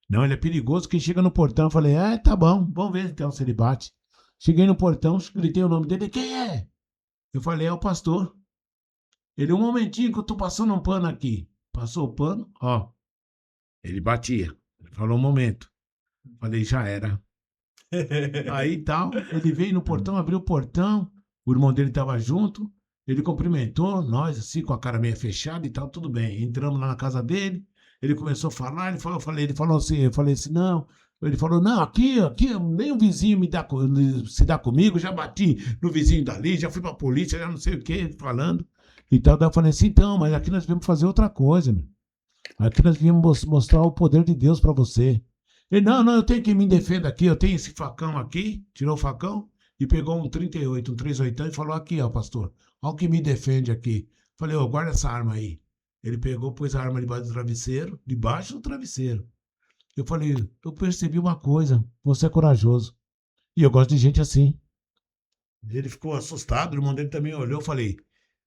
Speaker 2: Não, ele é perigoso. Quem chega no portão, eu falei: tá bom, vamos ver então se ele bate. Cheguei no portão, gritei o nome dele: quem é? Eu falei: é o pastor. Ele, um momentinho que eu tô passando um pano aqui. Passou o pano, ó. Ele batia. Ele falou um momento. Falei: já era. Aí tal, ele veio no portão, abriu o portão, o irmão dele estava junto, ele cumprimentou nós, assim, com a cara meio fechada e tal, tudo bem. Entramos lá na casa dele, ele começou a falar, ele falou assim, eu falei assim, não. Ele falou, não, aqui, nem o vizinho se dá comigo, já bati no vizinho dali, já fui pra polícia, já não sei o que, falando. E tal, daí eu falei assim, então, mas aqui nós viemos fazer outra coisa, meu. Aqui nós viemos mostrar o poder de Deus para você. Ele, não, eu tenho que me defender aqui, eu tenho esse facão aqui, tirou o facão e pegou um 38, um 38 e falou, aqui, ó, pastor, ó o que me defende aqui. Falei, ô, guarda essa arma aí. Ele pegou, pôs a arma debaixo do travesseiro, debaixo do travesseiro. Eu falei, eu percebi uma coisa, você é corajoso. E eu gosto de gente assim. Ele ficou assustado, o irmão dele também olhou, eu falei,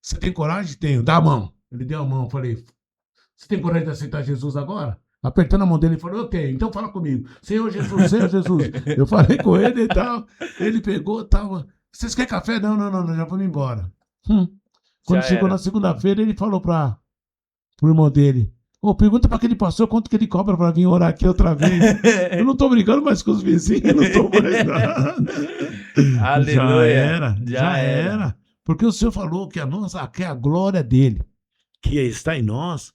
Speaker 2: você tem coragem? Tenho, dá a mão. Ele deu a mão, eu falei, você tem coragem de aceitar Jesus agora? Apertando a mão dele, ele falou, eu tenho, então fala comigo. Senhor Jesus, Senhor Jesus. Eu falei com ele e tal. Ele pegou, tava. Vocês querem café? Não, já vamos embora. Quando
Speaker 1: Já
Speaker 2: chegou na
Speaker 1: era.
Speaker 2: segunda-feira, ele falou pro irmão dele: Ô, pergunta pra aquele pastor quanto que ele cobra pra vir orar aqui outra vez. Eu não tô brigando mais com os vizinhos, não tô mais nada.
Speaker 1: Aleluia.
Speaker 2: Já era. Porque o Senhor falou que que a glória dele, que está em nós,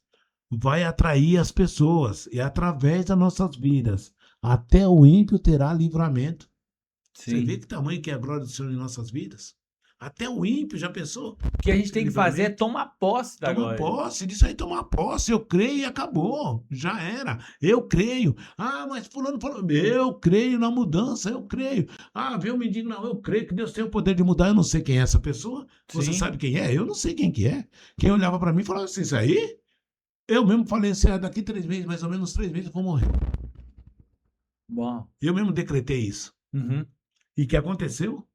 Speaker 2: vai atrair as pessoas, e através das nossas vidas, até o ímpio terá livramento. Você vê
Speaker 1: Sim.
Speaker 2: que tamanho que é a glória do Senhor em nossas vidas? Até o ímpio já pensou?
Speaker 1: O que a gente tem que fazer é
Speaker 2: Livramento.
Speaker 1: tomar posse da
Speaker 2: Tomar
Speaker 1: glória.
Speaker 2: posse, disso aí tomar posse, eu creio e acabou, já era, eu creio. Ah, mas fulano falou, eu creio na mudança, eu creio. Ah, vê o mendigo, não, eu creio que Deus tem o poder de mudar, eu não sei quem é essa pessoa, você
Speaker 1: Sim.
Speaker 2: sabe quem é? Eu não sei quem que é. Quem olhava pra mim falava assim, isso aí? Eu mesmo falei assim, daqui 3 meses, mais ou menos 3 meses eu vou morrer.
Speaker 1: Bom.
Speaker 2: Eu mesmo decretei isso.
Speaker 1: Uhum.
Speaker 2: E o que aconteceu?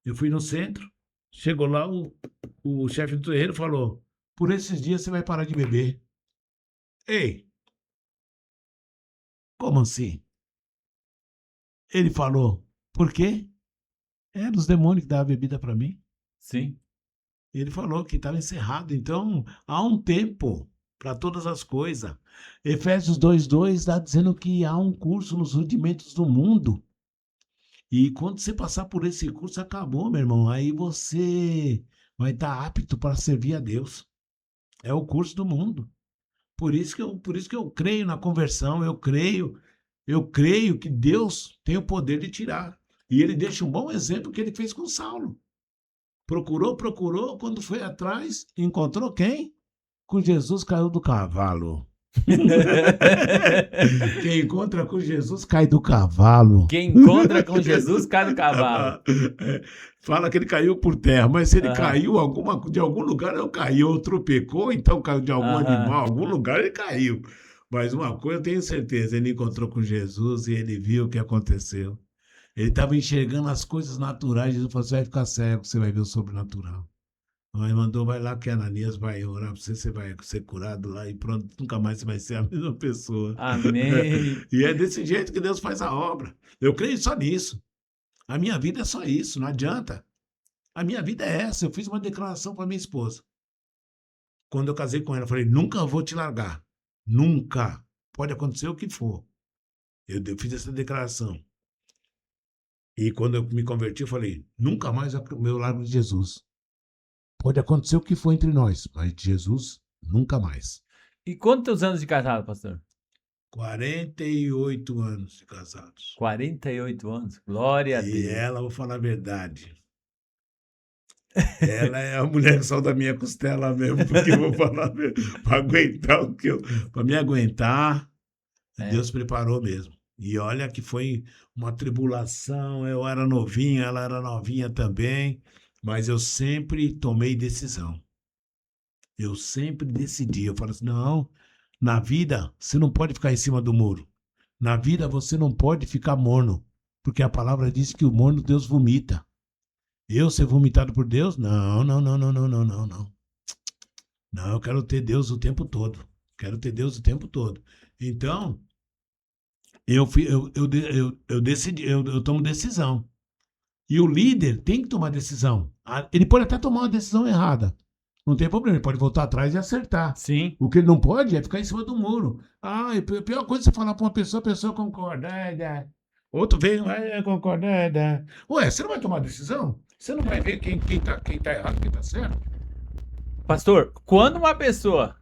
Speaker 2: Eu fui no centro, chegou lá, o chefe do terreiro falou, por esses dias você vai parar de beber. Ei, como assim? Ele falou, por quê? Era os demônios que davam bebida para mim.
Speaker 1: Sim.
Speaker 2: Ele falou que estava encerrado. Então, há um tempo para todas as coisas. Efésios 2:2 está dizendo que há um curso nos rudimentos do mundo. E quando você passar por esse curso, acabou, meu irmão. Aí você vai estar apto para servir a Deus. É o curso do mundo. Por isso que eu creio na conversão, eu creio que Deus tem o poder de tirar. E ele deixa um bom exemplo que ele fez com Saulo. Procurou, quando foi atrás, encontrou quem? Com Jesus caiu do cavalo. Quem encontra com Jesus cai do cavalo.
Speaker 1: Quem encontra com Jesus cai do cavalo.
Speaker 2: Fala que ele caiu por terra, mas se ele
Speaker 1: Aham.
Speaker 2: caiu de algum lugar, ele caiu, ou tropecou, então caiu de algum
Speaker 1: Aham.
Speaker 2: animal, algum lugar ele caiu. Mas uma coisa eu tenho certeza, ele encontrou com Jesus e ele viu o que aconteceu. Ele estava enxergando as coisas naturais. Jesus falou: você vai ficar cego, você vai ver o sobrenatural. Aí mandou: vai lá que Ananias vai orar para você, você vai ser curado lá e pronto, nunca mais você vai ser a mesma pessoa.
Speaker 1: Amém.
Speaker 2: E é desse jeito que Deus faz a obra. Eu creio só nisso. A minha vida é só isso, não adianta. A minha vida é essa. Eu fiz uma declaração para minha esposa. Quando eu casei com ela, eu falei: nunca vou te largar. Nunca. Pode acontecer o que for. Eu fiz essa declaração. E quando eu me converti, eu falei: nunca mais eu largo de Jesus. Pode acontecer o que for entre nós, mas de Jesus, nunca mais.
Speaker 1: E quantos anos de casado, pastor?
Speaker 2: 48 anos de casados.
Speaker 1: 48 anos. Glória a
Speaker 2: E
Speaker 1: Deus.
Speaker 2: ela, vou falar a verdade, ela é a mulher que saiu da minha costela mesmo, porque eu vou falar para aguentar o que eu... Para me aguentar, Deus preparou mesmo. E olha que foi uma tribulação, eu era novinho, ela era novinha também, mas eu sempre tomei decisão. Eu sempre decidi. Eu falo assim: não, na vida você não pode ficar em cima do muro. Na vida você não pode ficar morno, porque a palavra diz que o morno Deus vomita. Eu ser vomitado por Deus? Não. Não, eu quero ter Deus o tempo todo. Quero ter Deus o tempo todo. Então, eu decidi, eu tomo decisão. E o líder tem que tomar decisão. Ele pode até tomar uma decisão errada. Não tem problema, ele pode voltar atrás e acertar.
Speaker 1: Sim.
Speaker 2: O que ele não pode é ficar em cima do muro. Ah, e a pior coisa é você falar para uma pessoa, a pessoa concorda. Outro vem, concorda. Ué, você não vai tomar decisão? Você não vai ver quem tá errado, quem tá certo?
Speaker 1: Pastor, quando uma pessoa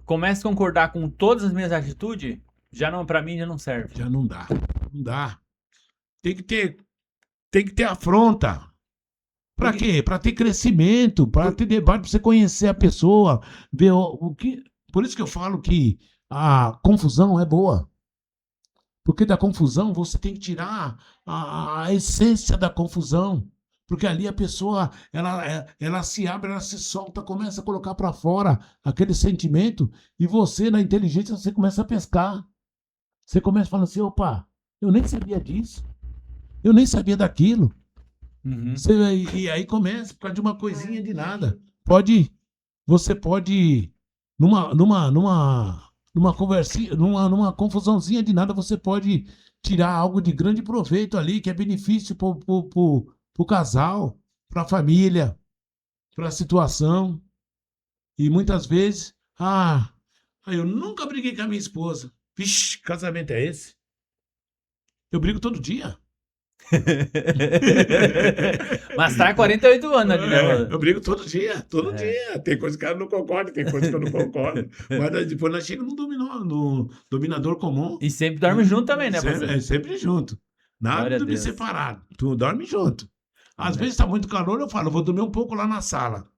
Speaker 1: começa a concordar com todas as minhas atitudes, já não, para mim já não serve.
Speaker 2: Já não dá. Não dá. Tem que ter afronta. Para quê? Para ter crescimento, para ter debate, para você conhecer a pessoa, ver o que. Por isso que eu falo que a confusão é boa. Porque da confusão você tem que tirar a essência da confusão. Porque ali a pessoa, ela se abre, ela se solta, começa a colocar para fora aquele sentimento, e você, na inteligência, você começa a pescar. Você começa falando assim: opa, eu nem sabia disso. Eu nem sabia daquilo.
Speaker 1: Uhum.
Speaker 2: E aí começa por causa de uma coisinha de nada. Você pode, numa conversinha, numa confusãozinha de nada, você pode tirar algo de grande proveito ali, que é benefício pro casal, pra família, pra situação. E muitas vezes, eu nunca briguei com a minha esposa. Vixe, que casamento é esse? Eu brigo todo dia.
Speaker 1: Mas tá há 48 anos ali, né?
Speaker 2: Eu brigo todo dia. Tem coisa que eu não concordo, tem coisa que eu não concordo. Mas depois nós chegamos no dominador comum.
Speaker 1: E sempre dorme junto também, né, pastor?
Speaker 2: Sempre junto. Nada
Speaker 1: Glória
Speaker 2: de
Speaker 1: a
Speaker 2: dormir
Speaker 1: Deus.
Speaker 2: separado. Tu dorme junto. Às
Speaker 1: Amém.
Speaker 2: vezes tá muito calor, eu falo: vou dormir um pouco lá na sala.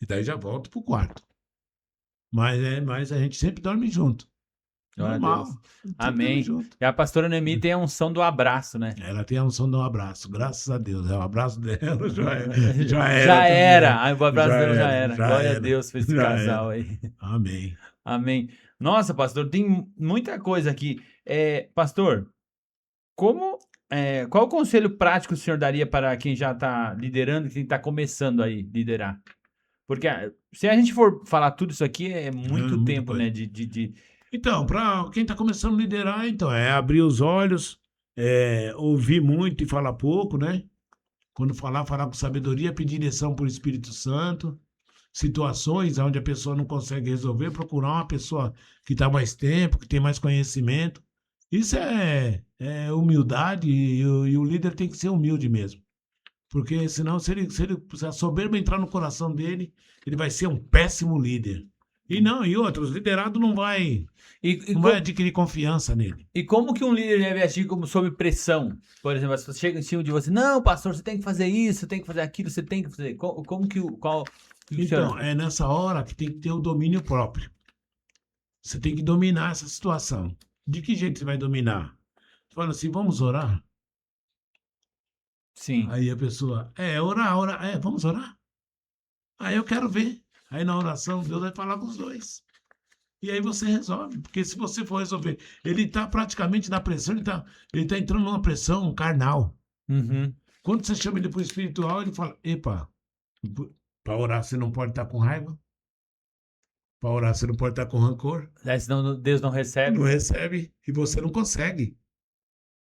Speaker 2: E daí já volto pro quarto. Mas a gente sempre dorme junto.
Speaker 1: Glória a
Speaker 2: Normal.
Speaker 1: Deus.
Speaker 2: Sempre
Speaker 1: Amém.
Speaker 2: dorme junto.
Speaker 1: E a pastora Noemi tem a unção do abraço, né?
Speaker 2: Ela tem a unção de um abraço, graças a Deus. O abraço dela já era.
Speaker 1: Já era.
Speaker 2: também.
Speaker 1: O abraço
Speaker 2: Já
Speaker 1: dela já
Speaker 2: era,
Speaker 1: era.
Speaker 2: já
Speaker 1: Glória a
Speaker 2: era.
Speaker 1: Deus por esse
Speaker 2: Já
Speaker 1: casal aí.
Speaker 2: Amém.
Speaker 1: Amém. Nossa, pastor, tem muita coisa aqui. Pastor, qual o conselho prático o senhor daria para quem já está liderando, quem está começando aí a liderar? Porque se a gente for falar tudo isso aqui, é muito
Speaker 2: muita
Speaker 1: tempo,
Speaker 2: coisa.
Speaker 1: né?
Speaker 2: Então, para quem está começando a liderar, então, é abrir os olhos, ouvir muito e falar pouco, né? Quando falar com sabedoria, pedir direção por Espírito Santo. Situações onde a pessoa não consegue resolver, procurar uma pessoa que está mais tempo, que tem mais conhecimento. Isso é humildade, e o líder tem que ser humilde mesmo. Porque senão, se a soberba entrar no coração dele, ele vai ser um péssimo líder. E outros, liderado não vai adquirir confiança nele.
Speaker 1: E como que um líder deve agir como sob pressão? Por exemplo, se você chega em cima de você, não, pastor, você tem que fazer isso, você tem que fazer aquilo, você tem que fazer. Como que qual
Speaker 2: Então, é nessa hora que tem que ter o domínio próprio. Você tem que dominar essa situação. De que jeito você vai dominar? Você fala assim, vamos orar?
Speaker 1: Sim.
Speaker 2: Aí a pessoa, orar, vamos orar? Aí eu quero ver. Aí na oração, Deus vai falar com os dois. E aí você resolve. Porque se você for resolver, ele está praticamente na pressão, ele tá entrando numa pressão carnal.
Speaker 1: Uhum.
Speaker 2: Quando você chama ele para o espiritual, ele fala, epa, para orar você não pode estar com raiva. Para orar você não pode estar com rancor.
Speaker 1: Senão Deus não recebe.
Speaker 2: Não recebe e você não consegue.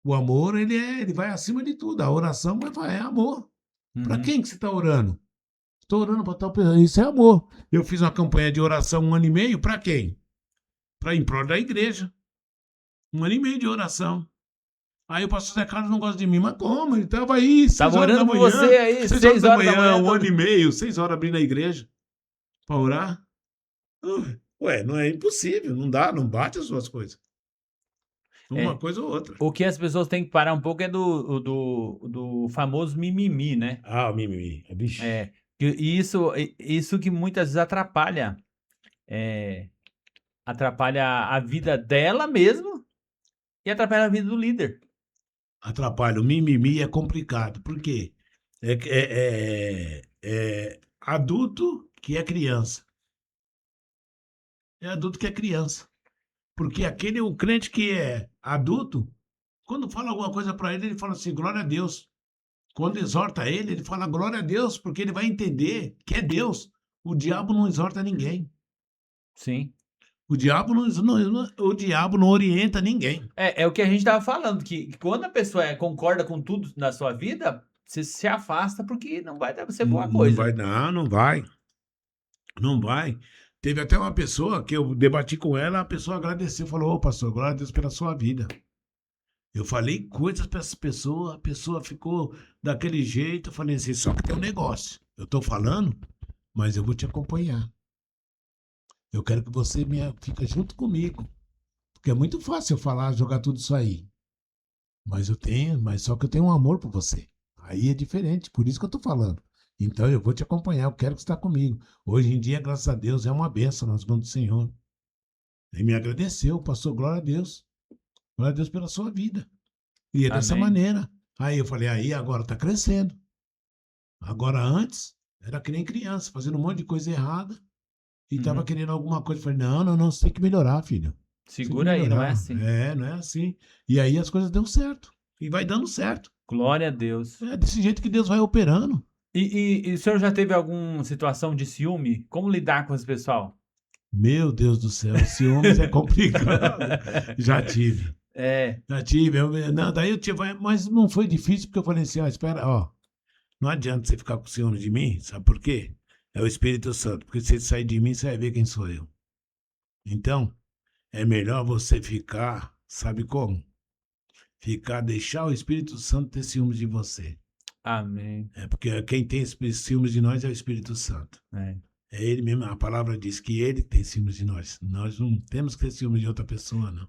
Speaker 2: O amor, ele vai acima de tudo. A oração é amor. Para quem que você está orando? Estou orando para tal pessoa. Isso é amor. Eu fiz uma campanha de oração 1 ano e meio. Para quem? Para em prol da igreja. 1 ano e meio de oração. Aí o pastor Zé Carlos não gosta de mim. Mas como? Ele estava aí, 6 horas
Speaker 1: orando
Speaker 2: da manhã.
Speaker 1: por você aí,
Speaker 2: 6 horas da manhã, 1
Speaker 1: todo...
Speaker 2: ano e meio, 6 horas abrindo a igreja. Para orar? Ué, não é impossível. Não dá, não bate as suas coisas. Uma coisa ou outra.
Speaker 1: O que as pessoas têm que parar um pouco é do famoso mimimi, né?
Speaker 2: Ah, o mimimi. Bicho.
Speaker 1: E isso que muitas vezes atrapalha a vida dela mesmo e atrapalha a vida do líder.
Speaker 2: Atrapalha. O mimimi é complicado. Por quê? É adulto que é criança. É adulto que é criança. Porque o crente que é adulto, quando fala alguma coisa para ele, ele fala assim, glória a Deus. Quando exorta ele fala glória a Deus, porque ele vai entender que é Deus. O diabo não exorta ninguém.
Speaker 1: Sim.
Speaker 2: O diabo não orienta ninguém.
Speaker 1: É o que a gente estava falando, que quando a pessoa concorda com tudo na sua vida, você se afasta porque não vai ser boa coisa.
Speaker 2: Não vai. Não vai. Teve até uma pessoa que eu debati com ela, a pessoa agradeceu, falou, ô pastor, glória a Deus pela sua vida. Eu falei coisas para essa pessoa, a pessoa ficou daquele jeito, eu falei assim, só que tem um negócio. Eu tô falando, mas eu vou te acompanhar. Eu quero que você fique junto comigo. Porque é muito fácil eu falar, jogar tudo isso aí. Mas só que eu tenho um amor por você. Aí é diferente, por isso que eu tô falando. Então eu vou te acompanhar, eu quero que você está comigo. Hoje em dia, graças a Deus, é uma bênção nas mãos do Senhor. Ele me agradeceu, pastor, glória a Deus. Glória a Deus pela sua vida. E é dessa maneira. Aí eu falei, aí agora está crescendo. Agora antes, era que nem criança, fazendo um monte de coisa errada. E estava querendo alguma coisa. Eu falei, não, você tem que melhorar, filho.
Speaker 1: Segura aí, não é assim.
Speaker 2: Não é assim. E aí as coisas dão certo. E vai dando certo.
Speaker 1: Glória a Deus.
Speaker 2: É desse jeito que Deus vai operando.
Speaker 1: E o senhor já teve alguma situação de ciúme? Como lidar com esse pessoal?
Speaker 2: Meu Deus do céu, ciúmes é complicado. Já tive. Já tive. Daí eu tive, mas não foi difícil, porque eu falei assim, espera, não adianta você ficar com ciúmes de mim, sabe por quê? É o Espírito Santo, porque se ele sair de mim, você vai ver quem sou eu. Então, é melhor você ficar, sabe como? Deixar o Espírito Santo ter ciúmes de você.
Speaker 1: Amém.
Speaker 2: Porque quem tem ciúmes de nós é o Espírito Santo. É ele mesmo, a palavra diz que ele tem ciúmes de nós. Nós não temos que ter ciúmes de outra pessoa, não.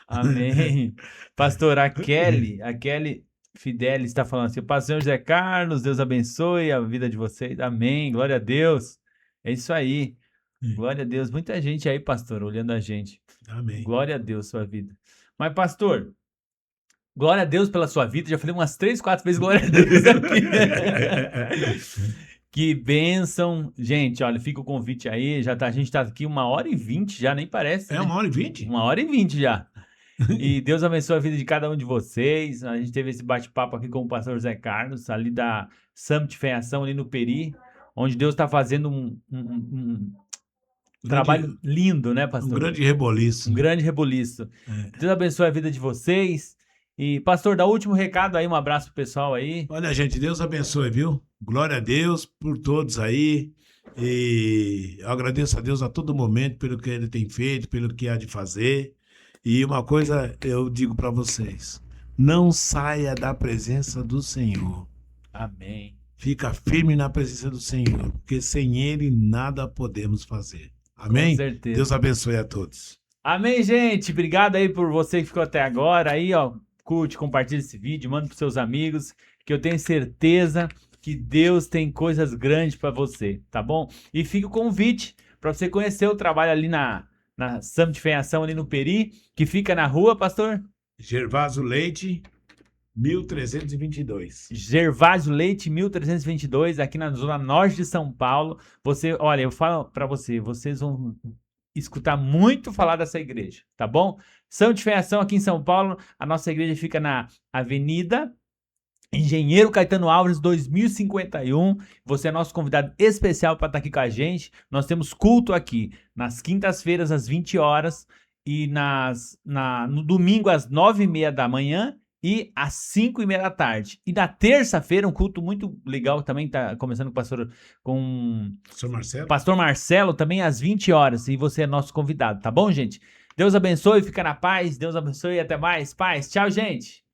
Speaker 1: Amém. Pastor, a Kelly Fidelis está falando assim, pastor José Carlos, Deus abençoe a vida de vocês. Amém, glória a Deus. É isso aí. Glória a Deus. Muita gente aí, pastor, olhando a gente.
Speaker 2: Amém.
Speaker 1: Glória a Deus, sua vida. Mas, pastor, glória a Deus pela sua vida. Já falei umas 3, 4 vezes glória a Deus aqui. Que bênção. Gente, olha, fica o convite aí. A gente tá aqui 1h20 já, nem parece.
Speaker 2: É 1h20?
Speaker 1: 1h20 já. E Deus abençoe a vida de cada um de vocês. A gente teve esse bate-papo aqui com o pastor José Carlos, ali da Summit Feiação, ali no Peri, onde Deus está fazendo um trabalho lindo, né, pastor?
Speaker 2: Um grande reboliço.
Speaker 1: Um grande reboliço. Deus abençoe a vida de vocês. E, pastor, dá o último recado aí, um abraço pro pessoal aí.
Speaker 2: Olha, gente, Deus abençoe, viu? Glória a Deus por todos aí. E eu agradeço a Deus a todo momento pelo que Ele tem feito, pelo que há de fazer. E uma coisa eu digo para vocês, não saia da presença do Senhor.
Speaker 1: Amém.
Speaker 2: Fica firme na presença do Senhor, porque sem Ele nada podemos fazer. Amém?
Speaker 1: Com certeza.
Speaker 2: Deus abençoe a todos.
Speaker 1: Amém, gente. Obrigado aí por você que ficou até agora. Aí, ó, curte, compartilha esse vídeo, manda pros seus amigos, que eu tenho certeza que Deus tem coisas grandes para você, tá bom? E fica o convite para você conhecer o trabalho ali na Summit Fé em Ação, ali no Peri, que fica na rua, pastor?
Speaker 2: Gervásio Leite, 1322.
Speaker 1: Gervásio Leite, 1322, aqui na zona norte de São Paulo. Você, olha, eu falo para você, vocês vão escutar muito falar dessa igreja, tá bom? Summit Fé em Ação aqui em São Paulo, a nossa igreja fica na Avenida Engenheiro Caetano Alves, 2051. Você é nosso convidado especial para estar aqui com a gente. Nós temos culto aqui nas quintas-feiras, às 20 horas, e no domingo, às 9h30 da manhã e às 5h30 da tarde. E na terça-feira, um culto muito legal também, está começando com
Speaker 2: Pastor Marcelo?
Speaker 1: Pastor Marcelo, também às 20 horas. E você é nosso convidado, tá bom, gente? Deus abençoe, fica na paz. Deus abençoe e até mais. Paz. Tchau, gente.